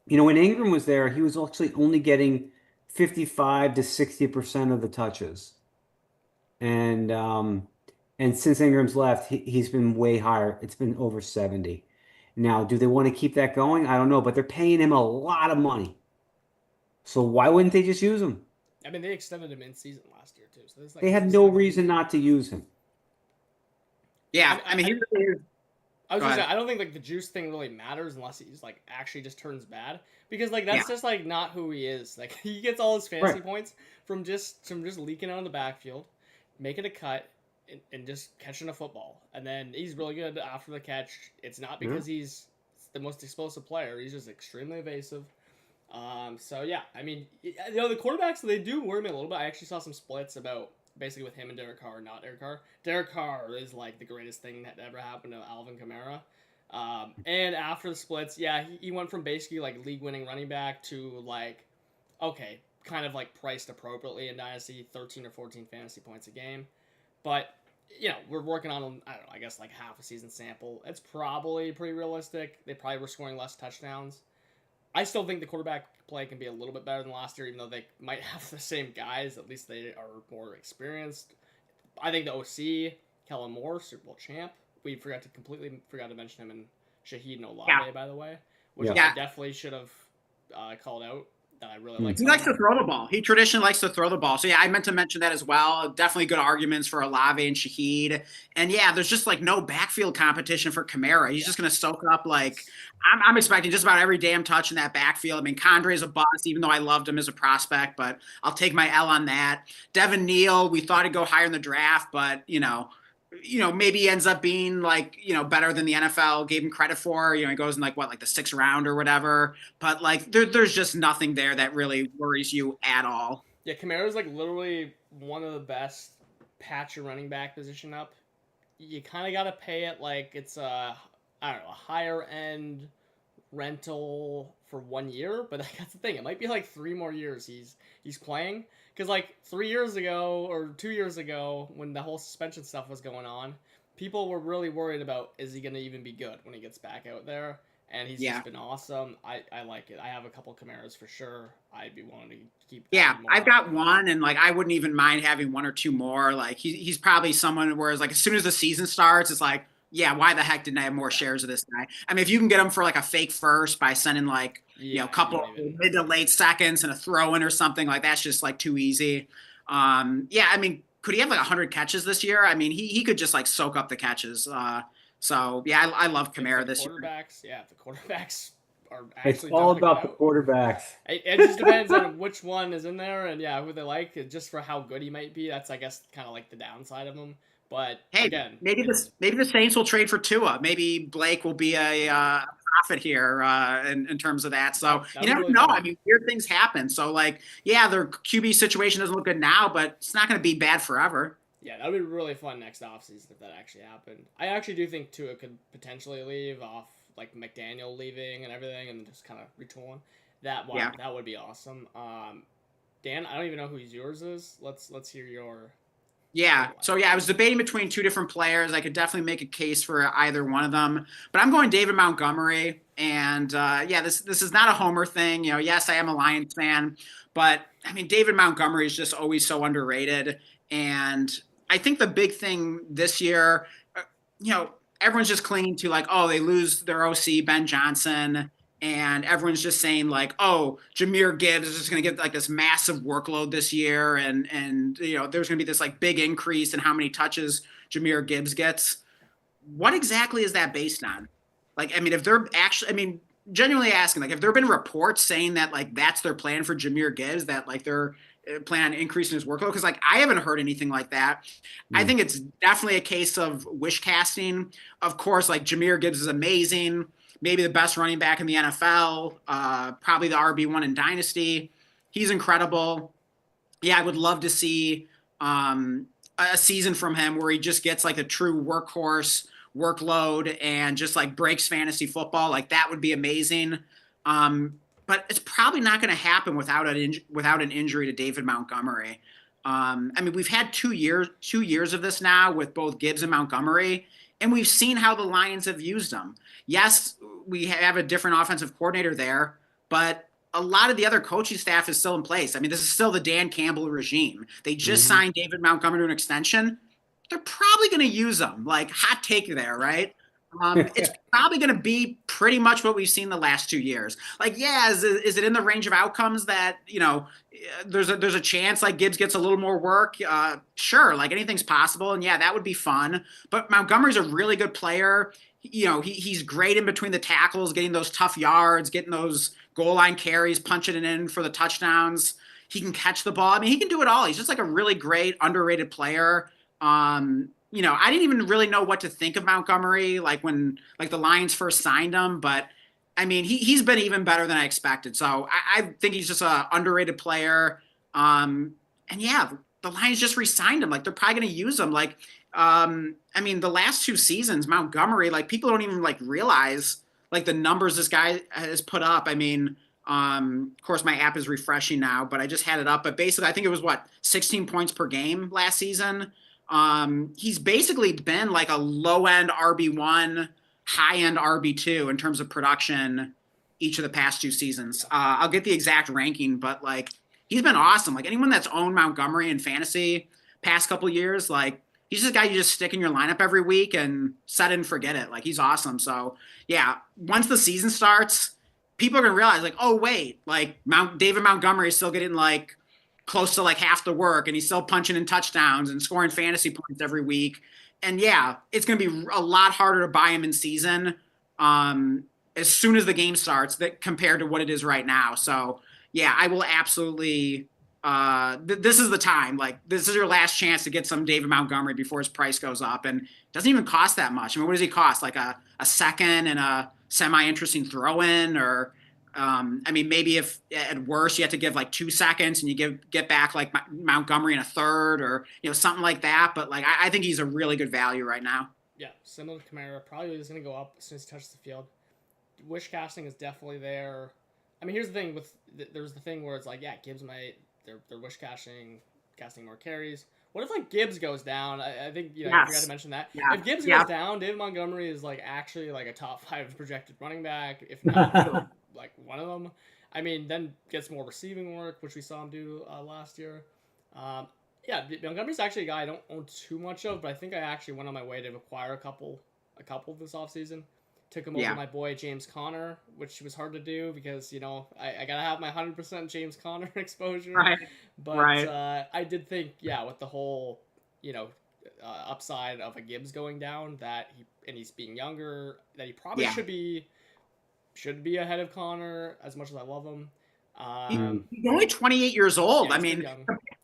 When Ingram was there, he was actually only getting 55 to 60% of the touches. And since Ingram's left, he's been way higher. It's been over 70. Now, do they want to keep that going? I don't know, but they're paying him a lot of money. So why wouldn't they just use him? I mean, they extended him in season last year too, so there's like They have no reason not to use him. Yeah, I mean, he really is. I was gonna say, I don't think like the juice thing really matters unless he's like actually just turns bad, because like that's just like not who he is. Like he gets all his fantasy points from just leaking out in the backfield, making a cut, and just catching a football, and then he's really good after the catch. It's not because he's the most explosive player; he's just extremely evasive. So yeah, I mean, you know, the quarterbacks, they do worry me a little bit. I actually saw some splits about basically with him and Derek Carr, not Derek Carr. Derek Carr is like the greatest thing that ever happened to Alvin Kamara. And after the splits, yeah, he went from basically like league winning running back to like, okay, kind of like priced appropriately in Dynasty, 13 or 14 fantasy points a game. But, you know, we're working on, I don't know, I guess like half a season sample. It's probably pretty realistic. They probably were scoring less touchdowns. I still think the quarterback play can be a little bit better than last year, even though they might have the same guys. At least they are more experienced. I think the OC, Kellen Moore, Super Bowl champ. We completely forgot to mention him in Shaheed Olave, by the way, which I definitely should have called out. That I really like. He likes to throw the ball. He traditionally likes to throw the ball. So yeah, I meant to mention that as well. Definitely good arguments for Olave and Shaheed. And yeah, there's just like no backfield competition for Kamara. He's just going to soak up like I'm expecting just about every damn touch in that backfield. I mean, Condre's a bust, even though I loved him as a prospect, but I'll take my L on that. Devin Neal, we thought he'd go higher in the draft, but maybe he ends up being like, better than the NFL gave him credit for. He goes in like the 6th round or whatever. But like there's just nothing there that really worries you at all. Yeah, Kamara's like literally one of the best patch your running back position up. You kind of got to pay it like it's a higher end rental for 1 year, but that's the thing. It might be like 3 more years he's playing. Because, like, 3 years ago or 2 years ago, when the whole suspension stuff was going on, people were really worried about, is he going to even be good when he gets back out there? And he's just been awesome. I like it. I have a couple Camaras for sure. I'd be wanting to keep. Yeah, I've got one, and, like, I wouldn't even mind having 1 or 2 more. Like, he's probably someone where, like, as soon as the season starts, it's like, yeah, why the heck didn't I have more shares of this guy? I mean, if you can get him for like a fake first by sending like, a couple mid to late seconds and a throw in or something, like that's just like too easy. I mean, could he have like 100 catches this year? I mean, he could just like soak up the catches. So yeah, I love Kamara this year. Yeah, the quarterbacks are actually. It's all about the quarterbacks. It just depends on which one is in there and who they like. Just for how good he might be. That's I guess kind of like the downside of him. But hey, again, maybe the Saints will trade for Tua. Maybe Blake will be a profit here in terms of that. So you never know. I mean, weird things happen. So like, yeah, their QB situation doesn't look good now, but it's not going to be bad forever. Yeah, that would be really fun next offseason if that actually happened. I actually do think Tua could potentially leave off like McDaniel leaving and everything, and just kind of retooling. That would be awesome. Dan, I don't even know who yours is. Let's hear your. Yeah. So, I was debating between 2 different players. I could definitely make a case for either one of them. But I'm going David Montgomery. And, this is not a homer thing. Yes, I am a Lions fan. But, I mean, David Montgomery is just always so underrated. And I think the big thing this year, everyone's just clinging to like, oh, they lose their OC, Ben Johnson. And everyone's just saying like, oh, Jahmyr Gibbs is just going to get like this massive workload this year. And there's going to be this like big increase in how many touches Jahmyr Gibbs gets. What exactly is that based on? Like, I mean, if they're actually, genuinely asking, like, have there been reports saying that like that's their plan for Jahmyr Gibbs, that like they're planning on increasing his workload? Because like I haven't heard anything like that. I think it's definitely a case of wish casting. Of course, like Jahmyr Gibbs is amazing. Maybe the best running back in the NFL, probably the RB1 in Dynasty. He's incredible. Yeah, I would love to see a season from him where he just gets like a true workhorse workload and just like breaks fantasy football. Like that would be amazing. But it's probably not going to happen without an injury to David Montgomery. We've had 2 years of this now with both Gibbs and Montgomery, and we've seen how the Lions have used them. Yes, we have a different offensive coordinator there, but a lot of the other coaching staff is still in place. I mean, this is still the Dan Campbell regime. They just Mhm. signed David Montgomery to an extension. They're probably going to use him. Like, hot take there, right? It's probably going to be pretty much what we've seen the last 2 years. Like, yeah, is it in the range of outcomes that, there's a chance like Gibbs gets a little more work? Sure, like anything's possible, and yeah, that would be fun. But Montgomery's a really good player. He's great in between the tackles, getting those tough yards, getting those goal line carries, punching it in for the touchdowns. He can catch the ball. I mean, he can do it all. He's just like a really great, underrated player. I didn't even really know what to think of Montgomery, like when like the Lions first signed him, but I mean, he's been even better than I expected. So I think he's just an underrated player. And yeah, the Lions just re-signed him. Like they're probably going to use him. Like, I mean, the last 2 seasons, Montgomery, like people don't even like realize like the numbers this guy has put up. I mean, of course, my app is refreshing now, but I just had it up. But basically, I think it was 16 points per game last season. He's basically been like a low end RB1, high end RB2 in terms of production each of the past 2 seasons. I'll get the exact ranking, but like he's been awesome. Like anyone that's owned Montgomery in fantasy past couple years, like he's just a guy you just stick in your lineup every week and set it and forget it. Like he's awesome. So yeah, once the season starts, people are gonna realize like, oh wait, like David Montgomery is still getting like close to like half the work, and he's still punching in touchdowns and scoring fantasy points every week. And yeah, it's gonna be a lot harder to buy him in season as soon as the game starts that compared to what it is right now. So yeah, I will absolutely. This is the time. Like this is your last chance to get some David Montgomery before his price goes up, and it doesn't even cost that much. I mean, what does he cost? Like a second and a semi-interesting throw-in, or I mean, maybe if at worst you have to give like 2 seconds and you get back like Montgomery in a third, or something like that. But like I think he's a really good value right now. Yeah, similar to Kamara, probably is going to go up as soon as he touches the field. Wish casting is definitely there. I mean, here's the thing there's the thing where it's like, yeah, Gibbs might they're wish casting more carries. What if like Gibbs goes down? I think I forgot to mention that. Yeah. If Gibbs goes down, David Montgomery is like actually like a top 5 projected running back, if not like one of them. I mean, then gets more receiving work, which we saw him do last year. Yeah, Montgomery's actually a guy I don't own too much of, but I think I actually went on my way to acquire a couple this offseason. Took him over my boy James Conner, which was hard to do because, I got to have my 100% James Conner exposure. Right. But I did think, with the whole, upside of a Gibbs going down, and he's being younger, that he probably should be ahead of Conner as much as I love him. He's only 28 years old. Yeah, I mean,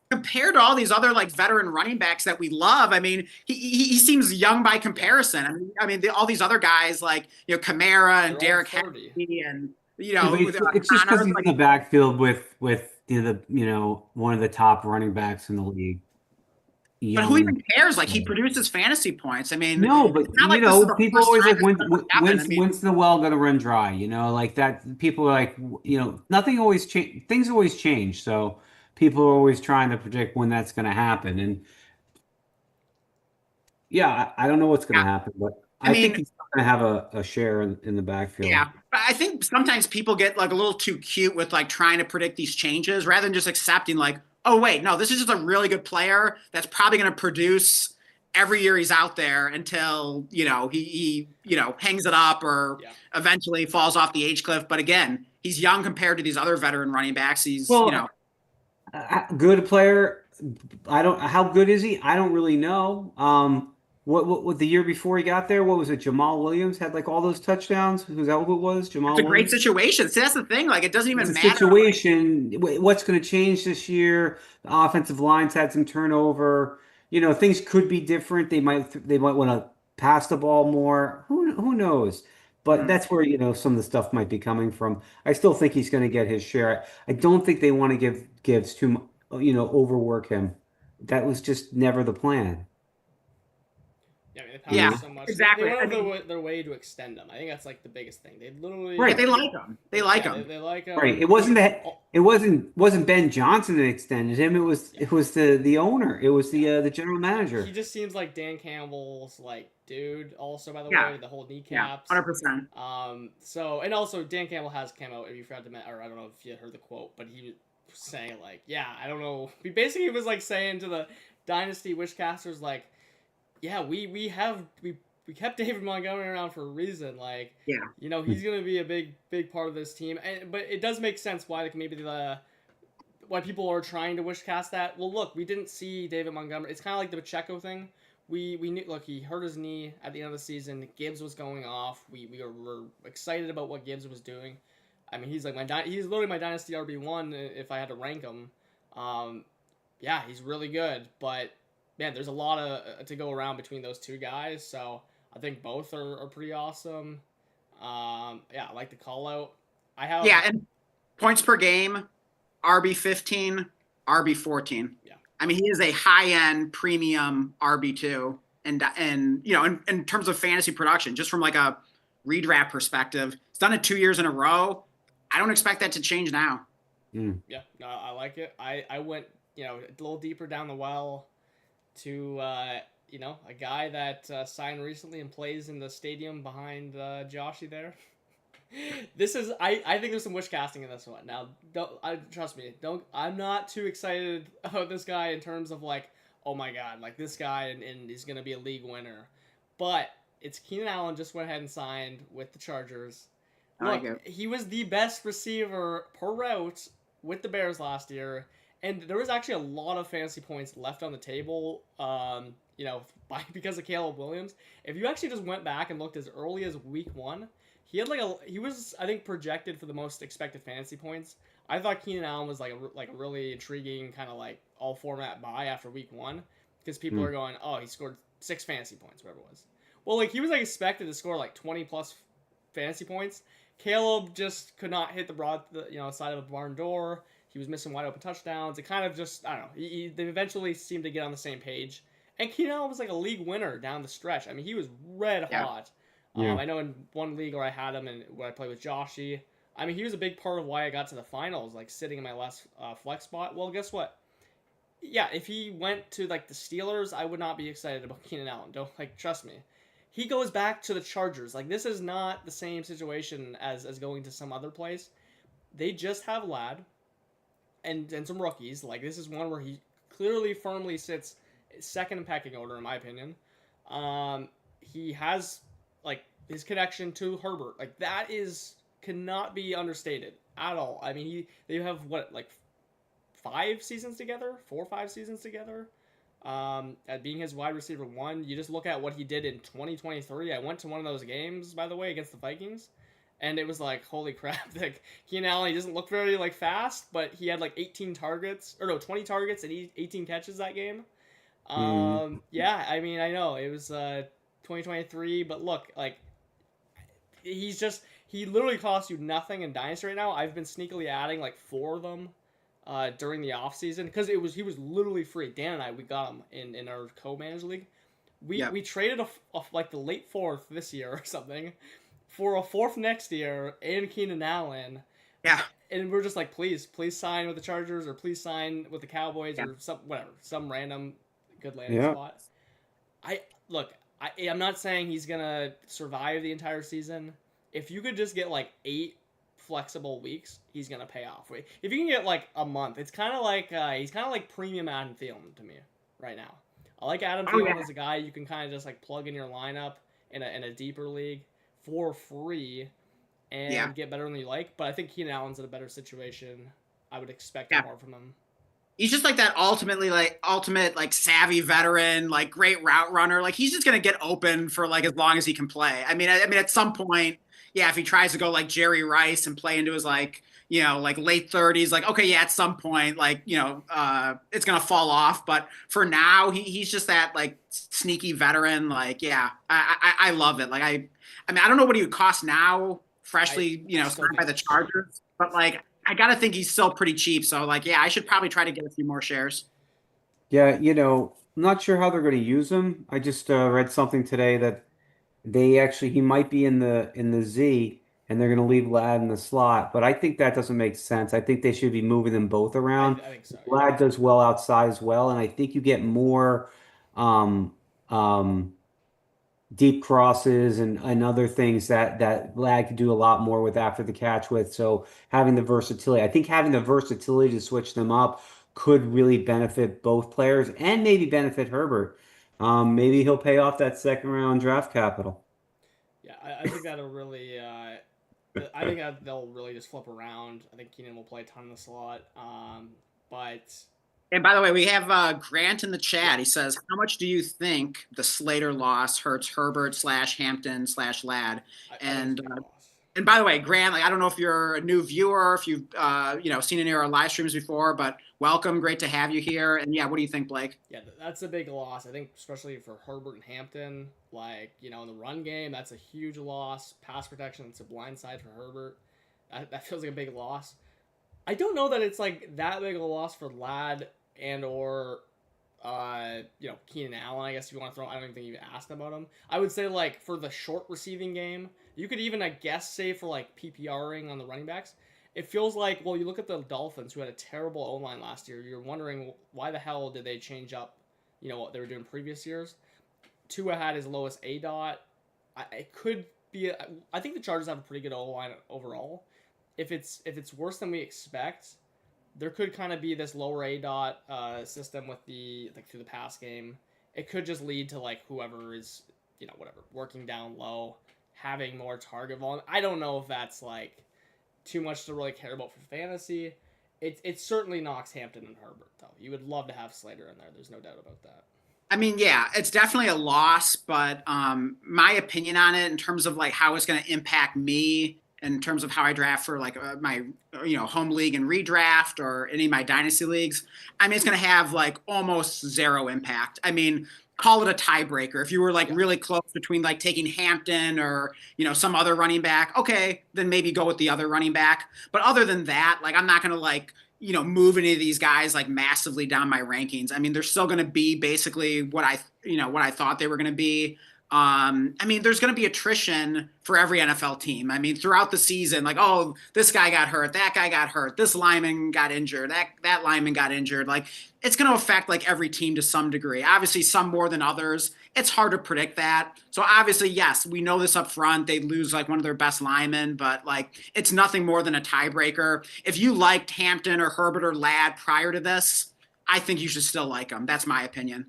compared to all these other like veteran running backs that we love, I mean, he seems young by comparison. I mean, all these other guys like Kamara and Derek Henry and it's just because he's in the backfield with one of the top running backs in the league. But who even cares? Like he produces fantasy points. I mean, no, but people always like when's the well gonna run dry? Like that. People are like nothing always change. Things always change. So people are always trying to predict when that's gonna happen. And yeah, I don't know what's gonna happen, but I think he's gonna have a share in the backfield. Yeah, but I think sometimes people get like a little too cute with like trying to predict these changes rather than just accepting like, oh wait, no, this is just a really good player that's probably going to produce every year he's out there until he hangs it up or eventually falls off the age cliff. But again, he's young compared to these other veteran running backs. He's good player. How good is he? I don't really know. What the year before he got there? What was it? Jamal Williams had like all those touchdowns. Was that what it was? Jamal. It's a great situation. See, that's the thing. Like, it doesn't even matter. Situation. What's going to change this year? The offensive line's had some turnover. Things could be different. They might want to pass the ball more. Who knows? But that's where some of the stuff might be coming from. I still think he's going to get his share. I don't think they want to give Gibbs too overwork him. That was just never the plan. Yeah, I mean, they power Yeah, so much. exactly. They went out of their way to extend them. I think that's like the biggest thing. They literally Right, they like him. They like him. They like him. Right. It wasn't Ben Johnson that extended him. It was the owner. It was the general manager. He just seems like Dan Campbell's like dude. Also, by the Yeah. way, the whole Yeah, kneecaps. 100%. So and also Dan Campbell has come out. If you forgot to or I don't know if you heard the quote, but he was saying like, yeah, I don't know. He basically was like saying to the Dynasty Wishcasters like, yeah, we kept David Montgomery around for a reason. Like, Yeah. you know, he's gonna be a big part of this team. But it does make sense why maybe why people are trying to wishcast that. Well, look, we didn't see David Montgomery. It's kind of like the Pacheco thing. We knew, look, he hurt his knee at the end of the season. Gibbs was going off. We were excited about what Gibbs was doing. I mean, he's literally my Dynasty RB1 if I had to rank him. Yeah, he's really good, but man, there's a lot to go around between those two guys. So I think both are pretty awesome. Yeah, I like the call out. And points per game, RB15, RB14. Yeah. I mean, he is a high-end premium RB2, and you know, in terms of fantasy production, just from like a redraft perspective, he's done it 2 years in a row. I don't expect that to change now. Yeah, no, I like it. I went, you know, a little deeper down the well to you know, a guy that signed recently and plays in the stadium behind Joshy there. This is I think there's some wish casting in this one. Now, trust me, I'm not too excited about this guy in terms of like, oh my god, like this guy and he's gonna be a league winner. But it's Keenan Allen just went ahead and signed with the Chargers. Look, he was the best receiver per route with the Bears last year, and there was actually a lot of fantasy points left on the table. You know, because of Caleb Williams. If you actually just went back and looked as early as week 1. He was I think projected for the most expected fantasy points. I thought Keenan Allen was like a really intriguing kind of like all format buy after week 1 because people are going, oh, he scored 6 fantasy points, whatever it was. Well, like he was like expected to score like 20 plus fantasy points. Caleb just could not hit the side of a barn door. He was missing wide open touchdowns. It kind of just, I don't know. They eventually seemed to get on the same page. And Keenan Allen was like a league winner down the stretch. I mean, he was red hot. Yeah. I know in one league where I had him and where I played with Joshy, I mean, he was a big part of why I got to the finals, like sitting in my last flex spot. Well, guess what? Yeah, if he went to like the Steelers, I would not be excited about Keenan Allen. Trust me. He goes back to the Chargers. Like, this is not the same situation as going to some other place. They just have Ladd and some rookies. Like, this is one where he clearly firmly sits second in pecking order, in my opinion. He has like his connection to Herbert, like that cannot be understated at all. I mean, they have what, like 5 seasons together, 4 or 5 seasons together, at being his wide receiver 1. You just look at what he did in 2023. I went to one of those games, by the way, against the Vikings, and it was like, holy crap! Like Keenan Allen, he doesn't look very like fast, but he had like 20 targets and 18 catches that game. Yeah, I mean, I know it was 2023, but look, like he literally costs you nothing in Dynasty right now. I've been sneakily adding like 4 of them during the off season because he was literally free. Dan and I, we got him in our co-managed league. We traded like the late 4th this year or something for a 4th next year and Keenan Allen. Yeah. And we're just like, please sign with the Chargers or please sign with the Cowboys or some random good landing spot. I'm not saying he's gonna survive the entire season. If you could just get like 8 flexible weeks, he's gonna pay off. If you can get like a month, it's kind of like he's kind of like premium Adam Thielen to me right now. I like Adam Thielen as a guy you can kind of just like plug in your lineup in a deeper league for free and get better than you like. But I think Keenan Allen's in a better situation. I would expect more from him. He's just like that ultimate like savvy veteran, like great route runner. Like he's just gonna get open for like as long as he can play. I mean, at some point, if he tries to go like Jerry Rice and play into his like late 30s, like okay, at some point, like it's gonna fall off. But for now, he's just that like sneaky veteran. Like I love it. Like I mean, I don't know what he would cost now, freshly signed by the Chargers, but like. I got to think he's still pretty cheap. So, like, I should probably try to get a few more shares. Yeah, I'm not sure how they're going to use him. I just read something today that he might be in the Z and they're going to leave Lad in the slot, but I think that doesn't make sense. I think they should be moving them both around. I think so. Yeah. Lad does well outside as well, and I think you get more um, um, deep crosses and other things that Lad could do a lot more with after the catch with. So having the versatility, I think having the versatility to switch them up could really benefit both players and maybe benefit Herbert. Maybe he'll pay off that second round draft capital. Yeah, I think that'll really. I think that they'll really just flip around. I think Keenan will play a ton in the slot. But And by the way, we have Grant in the chat. He says, "How much do you think the Slater loss hurts Herbert / Hampton / Ladd?" I And think it's a big loss. and by the way, Grant, like I don't know if you're a new viewer, if you've seen any of our live streams before, but welcome, great to have you here. And yeah, what do you think, Blake? Yeah, that's a big loss. I think especially for Herbert and Hampton, like, in the run game, that's a huge loss. Pass protection, it's a blind side for Herbert. That feels like a big loss. I don't know that it's like that big of a loss for Ladd and or Keenan Allen. I guess if you want to throw, I don't even think you asked about him. I would say like for the short receiving game, you could even I guess say for like PPRing on the running backs. It feels like, well, you look at the Dolphins who had a terrible O-line last year. You're wondering why the hell did they change up, what they were doing previous years. Tua had his lowest A dot. It could be. I think the Chargers have a pretty good O-line overall. If it's worse than we expect, there could kind of be this lower A dot system with the through the pass game. It could just lead to like whoever is whatever working down low, having more target volume. I don't know if that's like too much to really care about for fantasy. It certainly knocks Hampton and Herbert though. You would love to have Slater in there. There's no doubt about that. I mean, yeah, it's definitely a loss, but my opinion on it in terms of like how it's going to impact me in terms of how I draft for like my home league and redraft or any of my dynasty leagues, I mean, it's going to have like almost zero impact. I mean, call it a tiebreaker. If you were like really close between like taking Hampton or, some other running back, okay, then maybe go with the other running back. But other than that, like I'm not going to like, move any of these guys like massively down my rankings. I mean, they're still going to be basically what I thought they were going to be. I mean, there's going to be attrition for every NFL team. I mean, throughout the season, like, oh, this guy got hurt, that guy got hurt, this lineman got injured, that lineman got injured. Like, it's going to affect like every team to some degree. Obviously, some more than others. It's hard to predict that. So obviously, yes, we know this up front. They lose like one of their best linemen, but like, it's nothing more than a tiebreaker. If you liked Hampton or Herbert or Ladd prior to this, I think you should still like them. That's my opinion.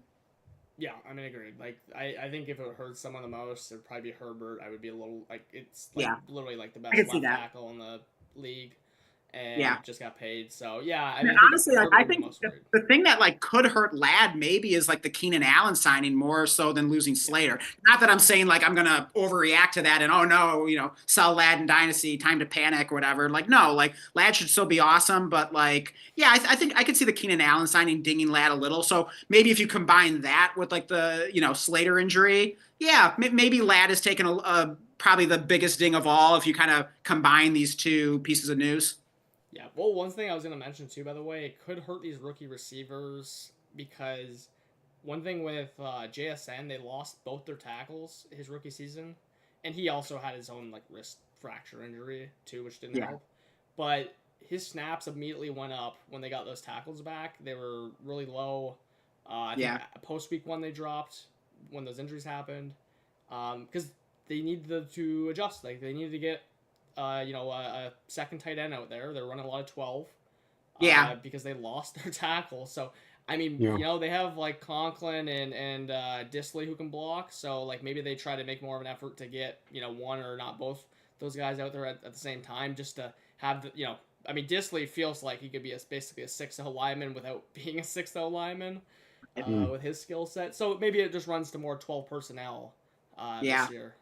Yeah, I mean, agreed. Like, I think if it hurts someone the most, it'd probably be Herbert. I would be a little, like, it's like literally like the best left tackle in the league. And just got paid. So, yeah. I mean, honestly, like, I think the thing that, like, could hurt Ladd maybe is, like, the Keenan Allen signing more so than losing Slater. Not that I'm saying, like, I'm going to overreact to that and, oh, no, sell Ladd in Dynasty, time to panic, whatever. Like, no, like, Ladd should still be awesome. But, like, yeah, I think I could see the Keenan Allen signing dinging Ladd a little. So maybe if you combine that with, like, the, Slater injury, yeah, maybe Ladd has taken probably the biggest ding of all if you kind of combine these two pieces of news. Yeah, well, one thing I was going to mention too, by the way, it could hurt these rookie receivers because one thing with JSN, they lost both their tackles his rookie season, and he also had his own like wrist fracture injury too, which didn't help. But his snaps immediately went up when they got those tackles back. They were really low. I think post week 1 they dropped when those injuries happened because they needed to adjust. Like they needed to get a second tight end out there. They're running a lot of 12. Because they lost their tackle. So, I mean, they have like Conklin and Disley who can block. So, like, maybe they try to make more of an effort to get, one or not both those guys out there at the same time just to have the, I mean, Disley feels like he could be basically a 6-0 lineman without being a 6-0 lineman with his skill set. So, maybe it just runs to more 12 personnel this year.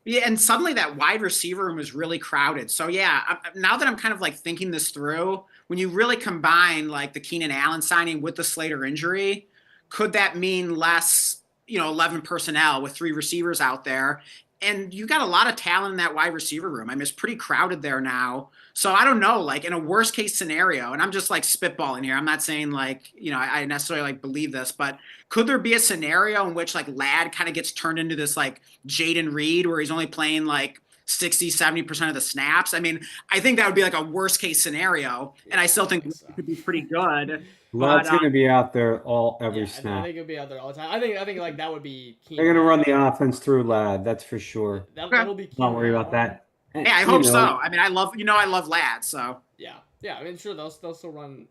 Yeah, and suddenly that wide receiver room is really crowded. So, yeah, now that I'm kind of, like, thinking this through, when you really combine, like, the Keenan Allen signing with the Slater injury, could that mean less, 11 personnel with 3 receivers out there? And you got a lot of talent in that wide receiver room. I mean, it's pretty crowded there now. So I don't know, like in a worst case scenario, and I'm just like spitballing here. I'm not saying like, I necessarily like believe this, but could there be a scenario in which like Ladd kind of gets turned into this like Jaden Reed where he's only playing like 60-70% of the snaps? I mean, I think that would be like a worst case scenario. And I still think so. it could be pretty good. Ladd's But going to be out there every I snap. think it'll be out there all the time. I think like that would be key. They're going to run the offense through Ladd, that's for sure. That'll be key. Don't worry about that. Yeah, I hope so. I mean, I love Ladd, so. Yeah. I mean, sure, they'll still run,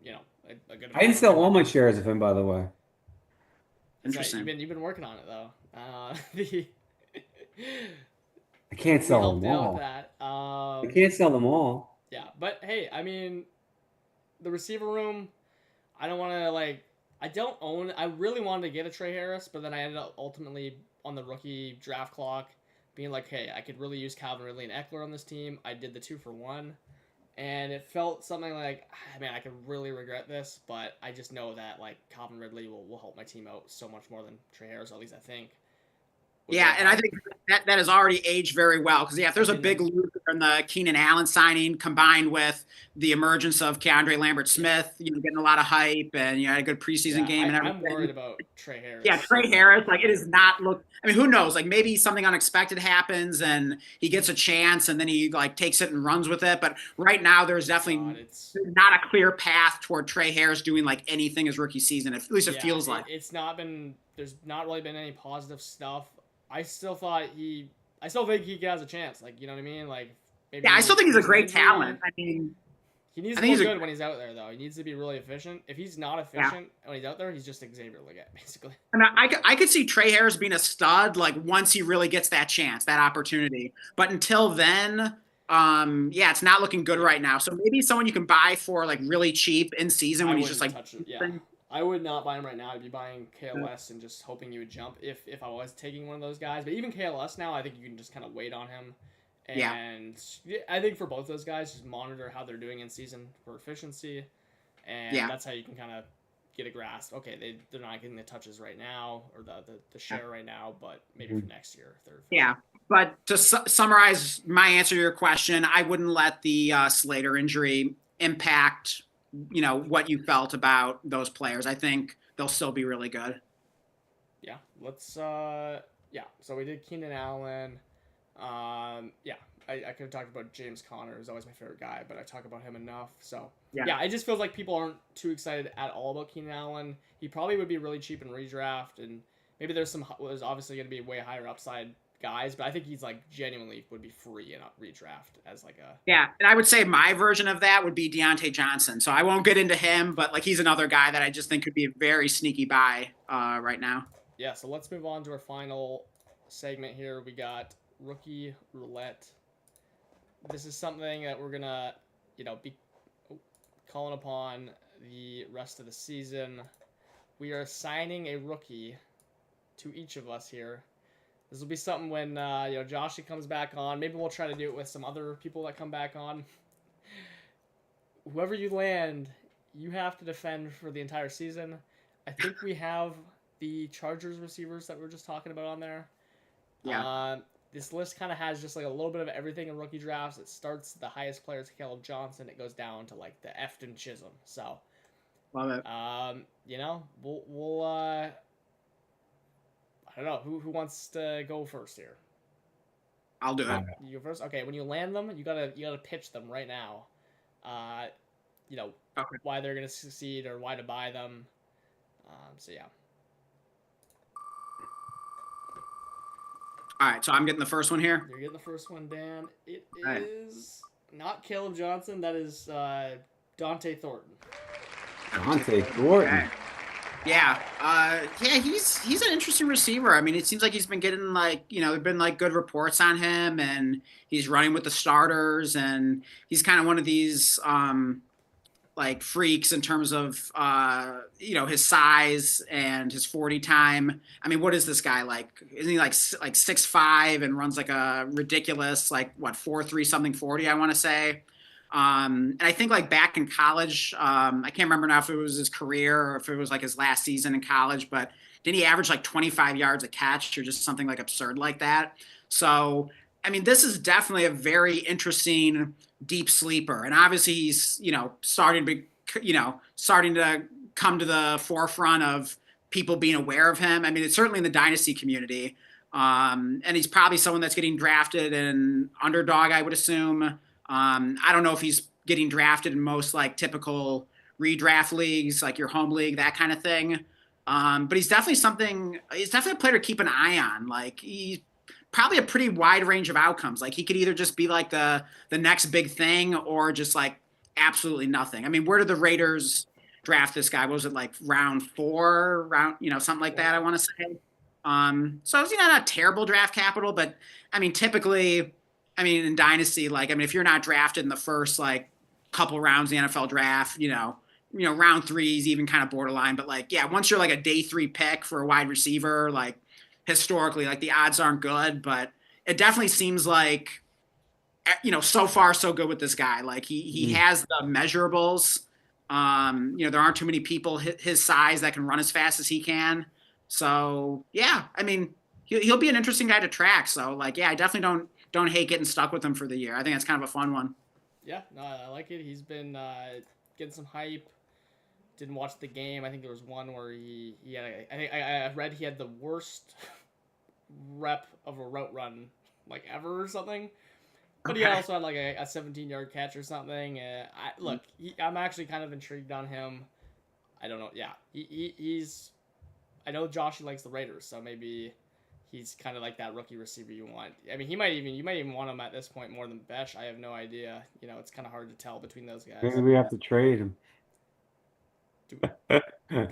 a good. I didn't sell all my shares of him, by the way. Interesting. Right. You've been working on it though. I can't sell them all. I can't sell them all. Yeah, but hey, I mean, the receiver room, I don't want to I don't own. I really wanted to get a Trey Harris, but then I ended up ultimately on the rookie draft clock being like, hey, I could really use Calvin Ridley and Eckler on this team. I did the 2-for-1, and it felt something like, man, I could really regret this, but I just know that like Calvin Ridley will help my team out so much more than Trey Harris, at least I think. Yeah, and I think that has already aged very well because, if there's a big loser in the Keenan Allen signing combined with the emergence of Keandre Lambert-Smith, getting a lot of hype and had a good preseason game and everything. I'm worried about Trey Harris. Yeah, Trey Harris, it does not look. I mean, who knows? Like maybe something unexpected happens and he gets a chance and then he takes it and runs with it. But right now, there's definitely not a clear path toward Trey Harris doing anything his rookie season. At least it feels like it's not been. There's not really been any positive stuff. I still think he has a chance. You know what I mean? Maybe I still think he's a great talent. I mean, he needs to be good when he's out there, though. He needs to be really efficient. If he's not efficient when he's out there, he's just Xavier Leggett, basically. And I could see Trey Harris being a stud, once he really gets that chance, that opportunity. But until then, it's not looking good right now. So maybe someone you can buy for really cheap in season when he's just I would not buy him right now. I'd be buying KLS and just hoping he would jump if I was taking one of those guys. But even KLS now, I think you can just kind of wait on him. And I think for both those guys, just monitor how they're doing in season for efficiency. And that's how you can kind of get a grasp. Okay, they're not getting the touches right now or the share right now, but maybe for next year. But to summarize my answer to your question, I wouldn't let the Slater injury impact what you felt about those players. I think they'll still be really good. Yeah. So we did Keenan Allen. I could have talked about James Conner, who's always my favorite guy, but I talk about him enough. So it just feels like people aren't too excited at all about Keenan Allen. He probably would be really cheap in redraft, and maybe there's obviously going to be way higher upside guys, but I think he's genuinely would be free in a redraft as and I would say my version of that would be Deontay Johnson. So I won't get into him, but he's another guy that I just think could be a very sneaky buy right now. Yeah, so let's move on to our final segment here. We got Rookie Roulette. This is something that we're gonna be calling upon the rest of the season. We are assigning a rookie to each of us here. This will be something when Joshy comes back on. Maybe we'll try to do it with some other people that come back on. Whoever you land, you have to defend for the entire season. I think we have the Chargers receivers that we were just talking about on there. Yeah. This list kind of has just a little bit of everything in rookie drafts. It starts the highest players, Caleb Johnson. It goes down to the Efton Chisholm. So, love it. We'll I don't know who wants to go first here. I'll do it. You go first. Okay, when you land them, you gotta pitch them right now. Why they're gonna succeed or why to buy them. All right, so I'm getting the first one here. You're getting the first one, Dan. It is not Caleb Johnson. That is Dante Thornton. Dante Thornton. Okay. Yeah, he's an interesting receiver. I mean, it seems like he's been getting there've been good reports on him, and he's running with the starters, and he's kind of one of these freaks in terms of his size and his 40 time. I mean, what is this guy like? Isn't he like 6'5" and runs a ridiculous 4.3 something 40? I want to say. And I think back in college, I can't remember now if it was his career or if it was his last season in college, but didn't he average 25 yards a catch or just something absurd like that? So, I mean, this is definitely a very interesting deep sleeper. And obviously he's, starting to come to the forefront of people being aware of him. I mean, it's certainly in the dynasty community. And he's probably someone that's getting drafted in underdog, I would assume. I don't know if he's getting drafted in most like typical redraft leagues, like your home league, that kind of thing. But he's definitely a player to keep an eye on. Like he's probably a pretty wide range of outcomes. Like he could either just be like the next big thing or just like absolutely nothing. I mean, where did the Raiders draft this guy? What was it, like round 4, something like that, I want to say. So it's not a terrible draft capital, but I mean, typically, in Dynasty, if you're not drafted in the first like couple rounds of the NFL draft, round 3 is even kind of borderline. But once you're like a day 3 pick for a wide receiver, like historically, like the odds aren't good, but it definitely seems like, so far so good with this guy. Like he has the measurables. There aren't too many people his size that can run as fast as he can. So yeah, I mean, he'll be an interesting guy to track. So I definitely don't hate getting stuck with him for the year. I think that's kind of a fun one. Yeah, no, I like it. He's been getting some hype. Didn't watch the game. I think there was one where he had. I read he had the worst rep of a route run ever or something. But he also had a 17-yard catch or something. I'm actually kind of intrigued on him. I don't know. Yeah, he's. I know Joshy likes the Raiders, so maybe he's kind of like that rookie receiver you want. I mean, you might even want him at this point more than Besh. I have no idea. It's kind of hard to tell between those guys. Maybe we have to trade him.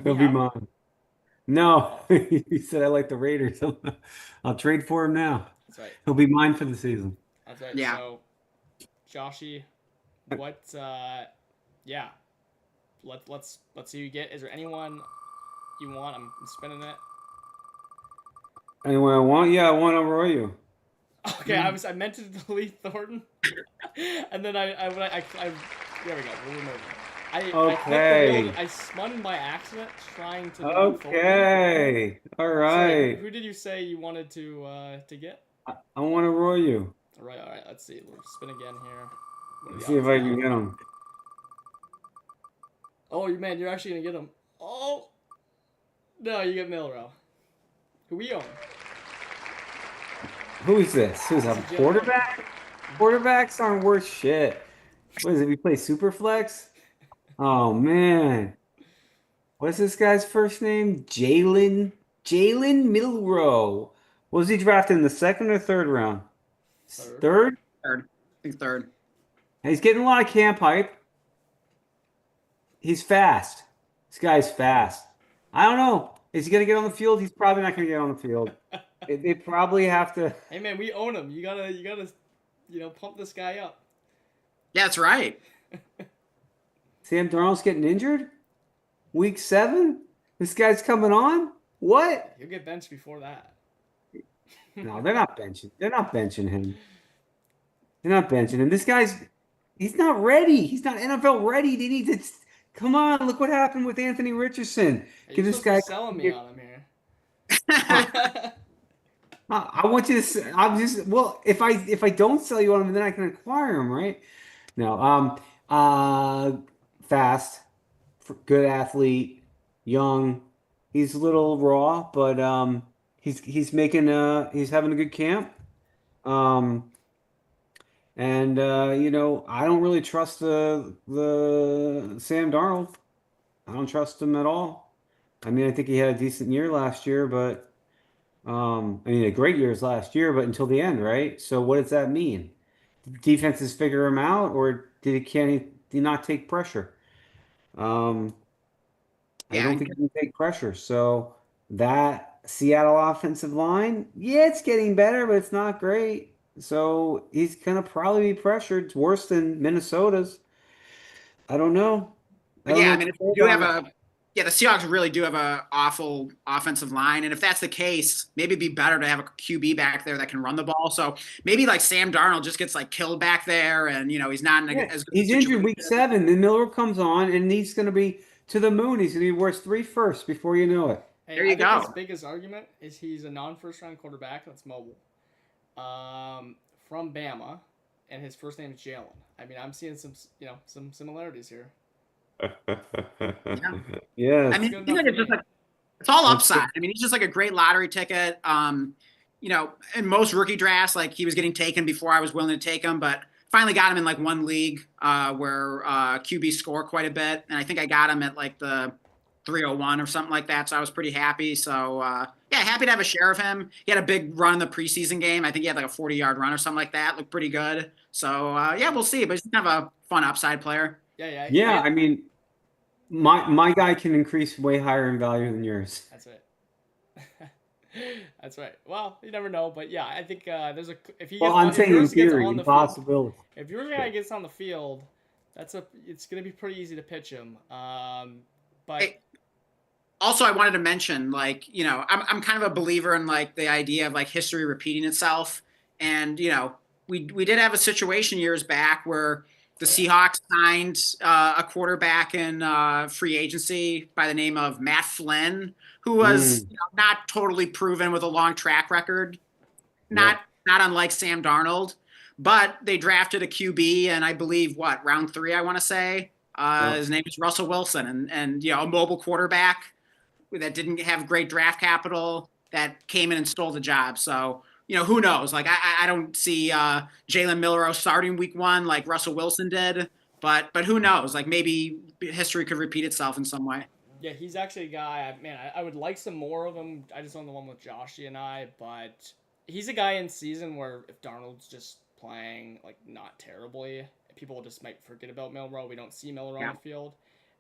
He'll be mine. No, he said I like the Raiders. I'll trade for him now. That's right. He'll be mine for the season. That's right. Yeah. So, Joshy, what? Yeah. Let's see who you get. Is there anyone you want? I'm spinning it. Anyone I want? Yeah, I want Arroyo. Okay, I meant to delete Thornton, and then I there we go. We'll remove it. Okay. I spun by accident trying to. Okay. All right. So, who did you say you wanted to get? I want Arroyo. All right. Let's see. We'll spin again here. Let's see if I can get him. Oh, man, you're actually gonna get him. Oh, no, you get Milrow. Who we own? Who is this? Who's a quarterback? Quarterbacks aren't worth shit. What is it? We play Superflex? Oh, man. What's this guy's first name? Jalen Milrow. Was he drafted in the 2nd or 3rd round? Third? Third. I think 3rd. He's getting a lot of camp hype. He's fast. This guy's fast. I don't know. Is he going to get on the field? He's probably not going to get on the field. They probably have to. Hey, man, we own him. You gotta, pump this guy up. Yeah, that's right. Sam Darnold's getting injured? Week 7? This guy's coming on? What? He'll get benched before that. No, they're not benching. They're not benching him. They're not benching him. He's not ready. He's not NFL ready. They need to. Come on, look what happened with Anthony Richardson. Hey, Give this guy. Selling me on him here. I want you to. I'm just. Well, if I don't sell you on him, then I can acquire him, right? No. Fast, good athlete, young. He's a little raw, but he's having a good camp. And I don't really trust the Sam Darnold. I don't trust him at all. I mean, I think he had a decent year last year, but a great year last year, but until the end, right? So what does that mean? Did defenses figure him out, or did he not take pressure? I don't think he can take pressure. So that Seattle offensive line, yeah, it's getting better, but it's not great. So he's going to probably be pressured. It's worse than Minnesota's. I don't know. The Seahawks really do have an awful offensive line. And if that's the case, maybe it'd be better to have a QB back there that can run the ball. So maybe Sam Darnold just gets killed back there and, he's not as good. He's injured week 7. Then Miller comes on and he's going to be to the moon. He's going to be worth 3 firsts before you know it. Hey, there you go. His biggest argument is he's a non-first-round quarterback that's mobile. from Bama, and his first name is Jalen. I mean, I'm seeing some similarities here. Yeah. Yes. I That's mean, good I feel enough like for it's just me. like it's all That's upside. I mean, he's just like a great lottery ticket. In most rookie drafts, like he was getting taken before I was willing to take him, but finally got him in like one league where QB score quite a bit, and I think I got him at like the 301 or something like that. So I was pretty happy. So yeah, happy to have a share of him. He had a big run in the preseason game. I think he had like a 40-yard run or something like that. Looked pretty good. So yeah, we'll see. But he's kind of a fun upside player. Yeah. Yeah, I mean, my guy can increase way higher in value than yours. That's right. That's right. Well, you never know, but yeah, I think there's a Well, I'm if saying in yours gets theory, on in the field, possibility. if your guy gets on the field, it's gonna be pretty easy to pitch him. But Hey, also, I wanted to mention, like, I'm kind of a believer in like the idea of like history repeating itself. And, we did have a situation years back where the Seahawks signed a quarterback in free agency by the name of Matt Flynn, who was Mm, not totally proven with a long track record, not yep. not unlike Sam Darnold. But they drafted a QB, and I believe round 3, I want to say. Yep. His name is Russell Wilson, and a mobile quarterback that didn't have great draft capital that came in and stole the job. So, who knows? Like, I don't see Jalen Milroe starting week 1 like Russell Wilson did, but who knows? Like, maybe history could repeat itself in some way. yeah, he's actually a guy. Man, I would like some more of him. I just own the one with Joshy and I, but he's a guy in season where if Darnold's just playing like not terribly, people will just might forget about Milroe. We don't see Milroe on Yeah. the field.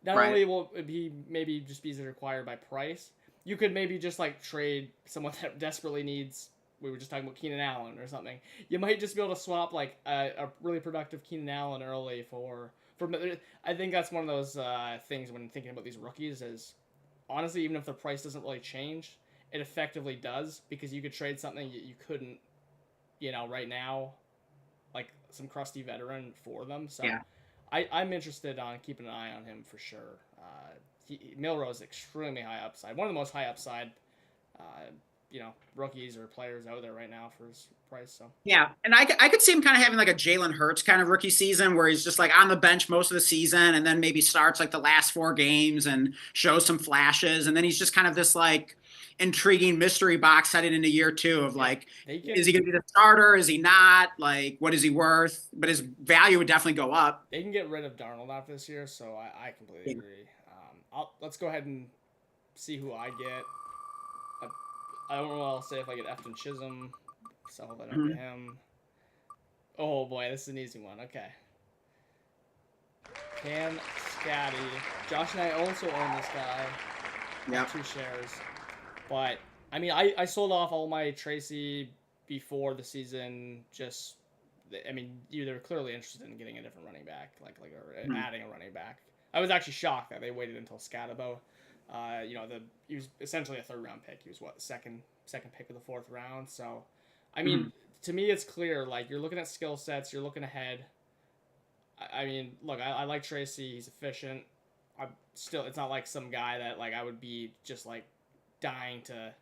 Not Right. only will he maybe just be required by price, you could maybe just like trade someone that desperately needs. We were just talking about Keenan Allen or something. You might just be able to swap like a really productive Keenan Allen early for. I think that's one of those things when thinking about these rookies is honestly, even if the price doesn't really change, it effectively does because you could trade something you couldn't, right now, like some crusty veteran for them. So Yeah. I'm interested on keeping an eye on him for sure. Milroe is extremely high upside, one of the most high upside, uh, rookies or players out there right now for his price. So Yeah, and I could see him kind of having like a Jalen Hurts kind of rookie season where he's just like on the bench most of the season and then maybe starts like the last 4 games and shows some flashes. And then he's just kind of this like intriguing mystery box headed into year 2 of like, is he going to be the starter? Is he not? Like, what is he worth? But his value would definitely go up. they can get rid of Darnold after this year, so I completely agree. Let's go ahead and see who I get. I don't know what I'll say if I get Efton Chisholm. So I don't get him. Oh boy, this is an easy one. Okay. Cam Scatty. Josh and I also own this guy. Yeah. 2 shares. But I mean, I sold off all my Tracy before the season. They're clearly interested in getting a different running back, or adding a running back. I was actually shocked that they waited until Scatabo. He was essentially a 3rd round pick. He was the second pick of the 4th round. So, I mean, to me, it's clear. Like you're looking at skill sets, you're looking ahead. I mean, look, I like Tracy. He's efficient. It's not like some guy that like I would be just like dying to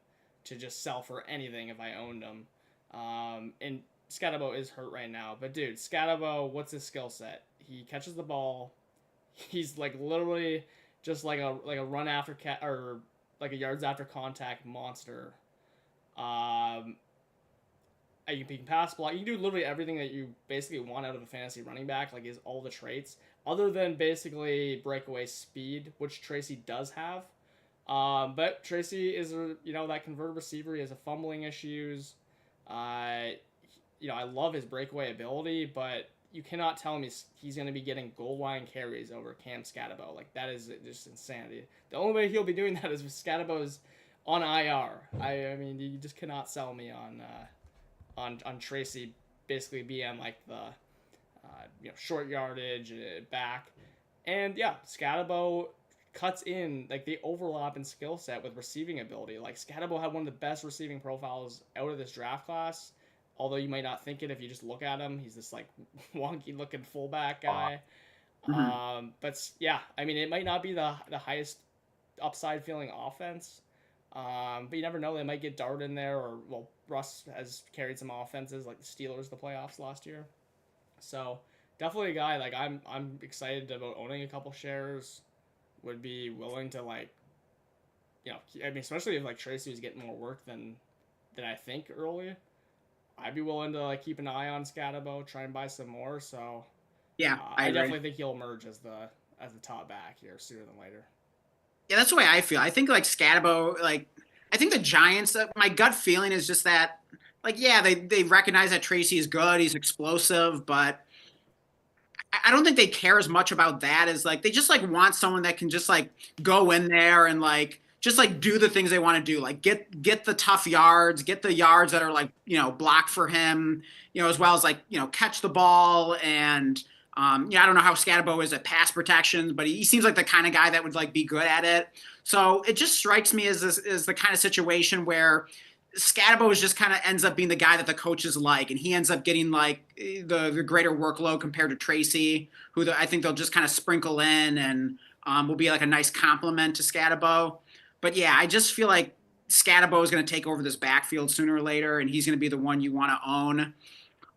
just sell for anything if I owned him. And Scatabo is hurt right now, but dude, Scatabo, what's his skill set? He catches the ball. He's like literally just like a run after or like a yards after contact monster. You can pass block. You can do literally everything that you basically want out of a fantasy running back. Like, is all the traits other than basically breakaway speed, which Tracy does have. But Tracy is that converted receiver. He has a fumbling issues. I love his breakaway ability, but you cannot tell me he's going to be getting goal line carries over Cam Scatabo. Like, that is just insanity. The only way he'll be doing that is if Scatabo's on IR. I mean, you just cannot sell me on Tracy basically being like the short yardage back. And yeah, Scatabo cuts in, like they overlap in skill set with receiving ability. Like Scatabo had one of the best receiving profiles out of this draft class. Although you might not think it if you just look at him. He's this like wonky looking fullback guy. But yeah, I mean, it might not be the highest upside feeling offense, But you never know; they might get Dart in there, or well, Russ has carried some offenses like the Steelers the playoffs last year. So definitely a guy like I'm excited about owning a couple shares. Would be willing to like, I mean, especially if like Tracy was getting more work than I think early. I'd be willing to like keep an eye on Scatabo, try and buy some more. So Yeah, I I agree. definitely think he'll emerge as the top back here sooner than later. Yeah, that's the way I feel. I think like Scatabo, like I think the Giants. My gut feeling is just that, like, yeah, they recognize that Tracy is good, he's explosive, but I don't think they care as much about that as like they just like want someone that can just like go in there and like just like do the things they want to do, like get the tough yards, get the yards that are like blocked for him, as well as like catch the ball and I don't know how Scatabo is at pass protection, but he seems like the kind of guy that would like be good at it. So it just strikes me as the kind of situation where Scatabo just kind of ends up being the guy that the coaches like, and he ends up getting like the greater workload compared to Tracy, who I think they'll just kind of sprinkle in and will be like a nice compliment to Scatabo. But yeah, I just feel like Scatabo is going to take over this backfield sooner or later, and he's going to be the one you want to own.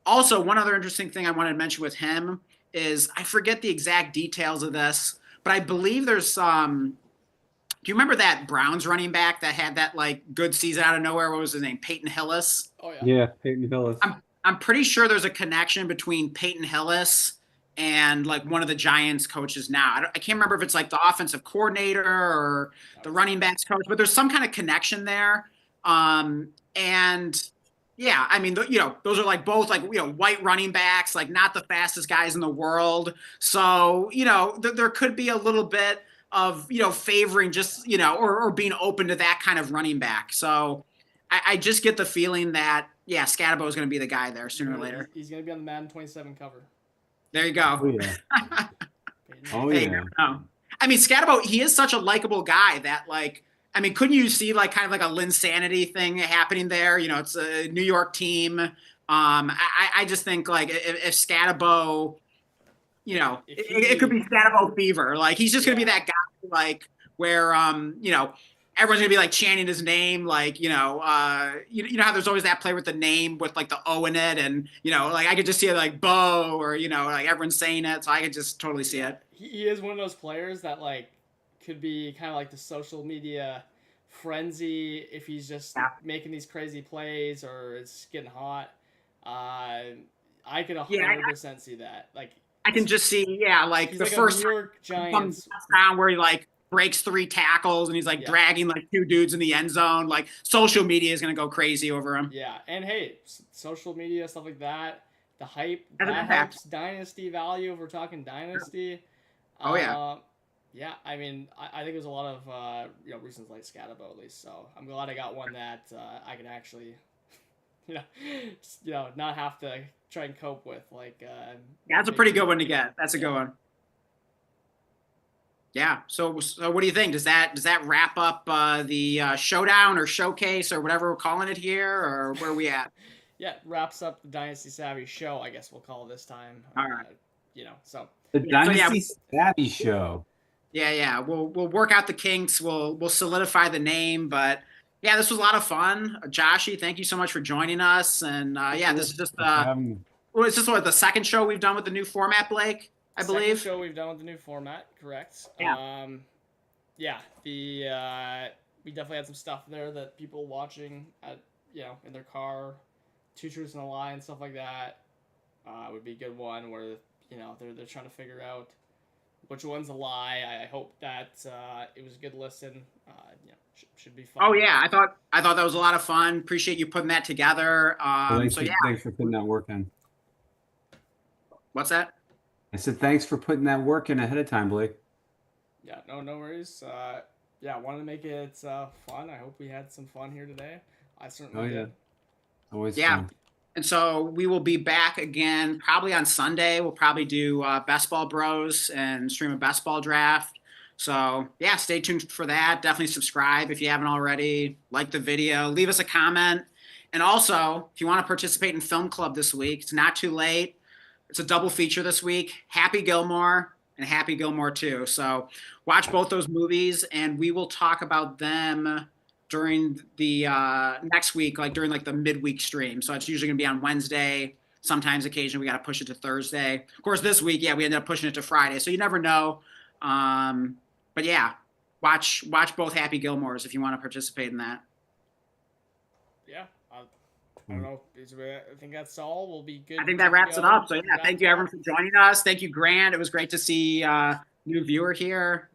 Also, one other interesting thing I wanted to mention with him is I forget the exact details of this, but I believe there's do you remember that Browns running back that had that like good season out of nowhere? What was his name? Peyton Hillis. Oh yeah. Yeah, Peyton Hillis. I'm pretty sure there's a connection between Peyton Hillis and like one of the Giants coaches now. I can't remember if it's like the offensive coordinator or the running backs coach, but there's some kind of connection there. And yeah, I mean, those are like both like, white running backs, like not the fastest guys in the world. So, there could be a little bit of, favoring just, or being open to that kind of running back. So I just get the feeling that, yeah, Scatabo is going to be the guy there sooner or later. He's going to be on the Madden 27 cover. There you go. Oh, yeah. Oh, Hey, yeah. I mean, Scatabo, he is such a likable guy that, like, I mean, couldn't you see, like, kind of like a Linsanity thing happening there? It's a New York team. I just think, like, if Scatabo, it could be Scatabo fever. Like, he's just going to be that guy, like, where, everyone's gonna be like chanting his name, like you know how there's always that player with the name with like the O in it, and like I could just see it like Bo, or like everyone's saying it, so I could just totally see it. He is one of those players that like could be kind of like the social media frenzy if he's just making these crazy plays or it's getting hot. I could 100% see that. Like I can just see, like the like first New York Giants round where he like breaks 3 tackles and he's like dragging like 2 dudes in the end zone. Like social media is gonna go crazy over him. Yeah, and hey, social media stuff like that, the hype that helps dynasty value. If we're talking dynasty, oh yeah. Yeah, I mean, I think there's a lot of reasons like Scatabo at least. So I'm glad I got one that I can actually, not have to try and cope with. Like, that's a pretty good one to get. That's a good one. Yeah. So what do you think? Does that wrap up the showdown or showcase or whatever we're calling it here, or where are we at? Yeah, wraps up the Dynasty Savvy show, I guess we'll call it this time. All right. So the Dynasty Savvy show. Yeah. We'll work out the kinks. We'll solidify the name, but yeah, this was a lot of fun. Joshy, thank you so much for joining us. And this is just is this the second show we've done with the new format, Blake? I believe. Second show we've done with the new format, correct? Yeah. We definitely had some stuff there that people watching at in their car, 2 truths and a lie and stuff like that would be a good one where they're trying to figure out which one's a lie. I hope that it was a good listen. Should be fun. Oh yeah, I thought that was a lot of fun. Appreciate you putting that together. Thanks for putting that work in. What's that? I said thanks for putting that work in ahead of time, Blake. Yeah, no worries. I wanted to make it fun. I hope we had some fun here today. I certainly did. Always fun. And so we will be back again probably on Sunday. We'll probably do Best Ball Bros and stream a Best Ball draft. So yeah, stay tuned for that. Definitely subscribe if you haven't already. Like the video, leave us a comment. And also, if you want to participate in Film Club this week, it's not too late. It's a double feature this week, Happy Gilmore and Happy Gilmore 2. So watch both those movies, and we will talk about them during the next week, like during like the midweek stream. So it's usually gonna be on Wednesday. Sometimes occasionally we got to push it to Thursday. Of course, this week, yeah, we ended up pushing it to Friday. So you never know. But yeah, watch both Happy Gilmores if you want to participate in that. Yeah. I don't know. I think that's all. We'll be good. I think that wraps it up. So yeah, thank you everyone for joining us. Thank you, Grant. It was great to see new viewer here.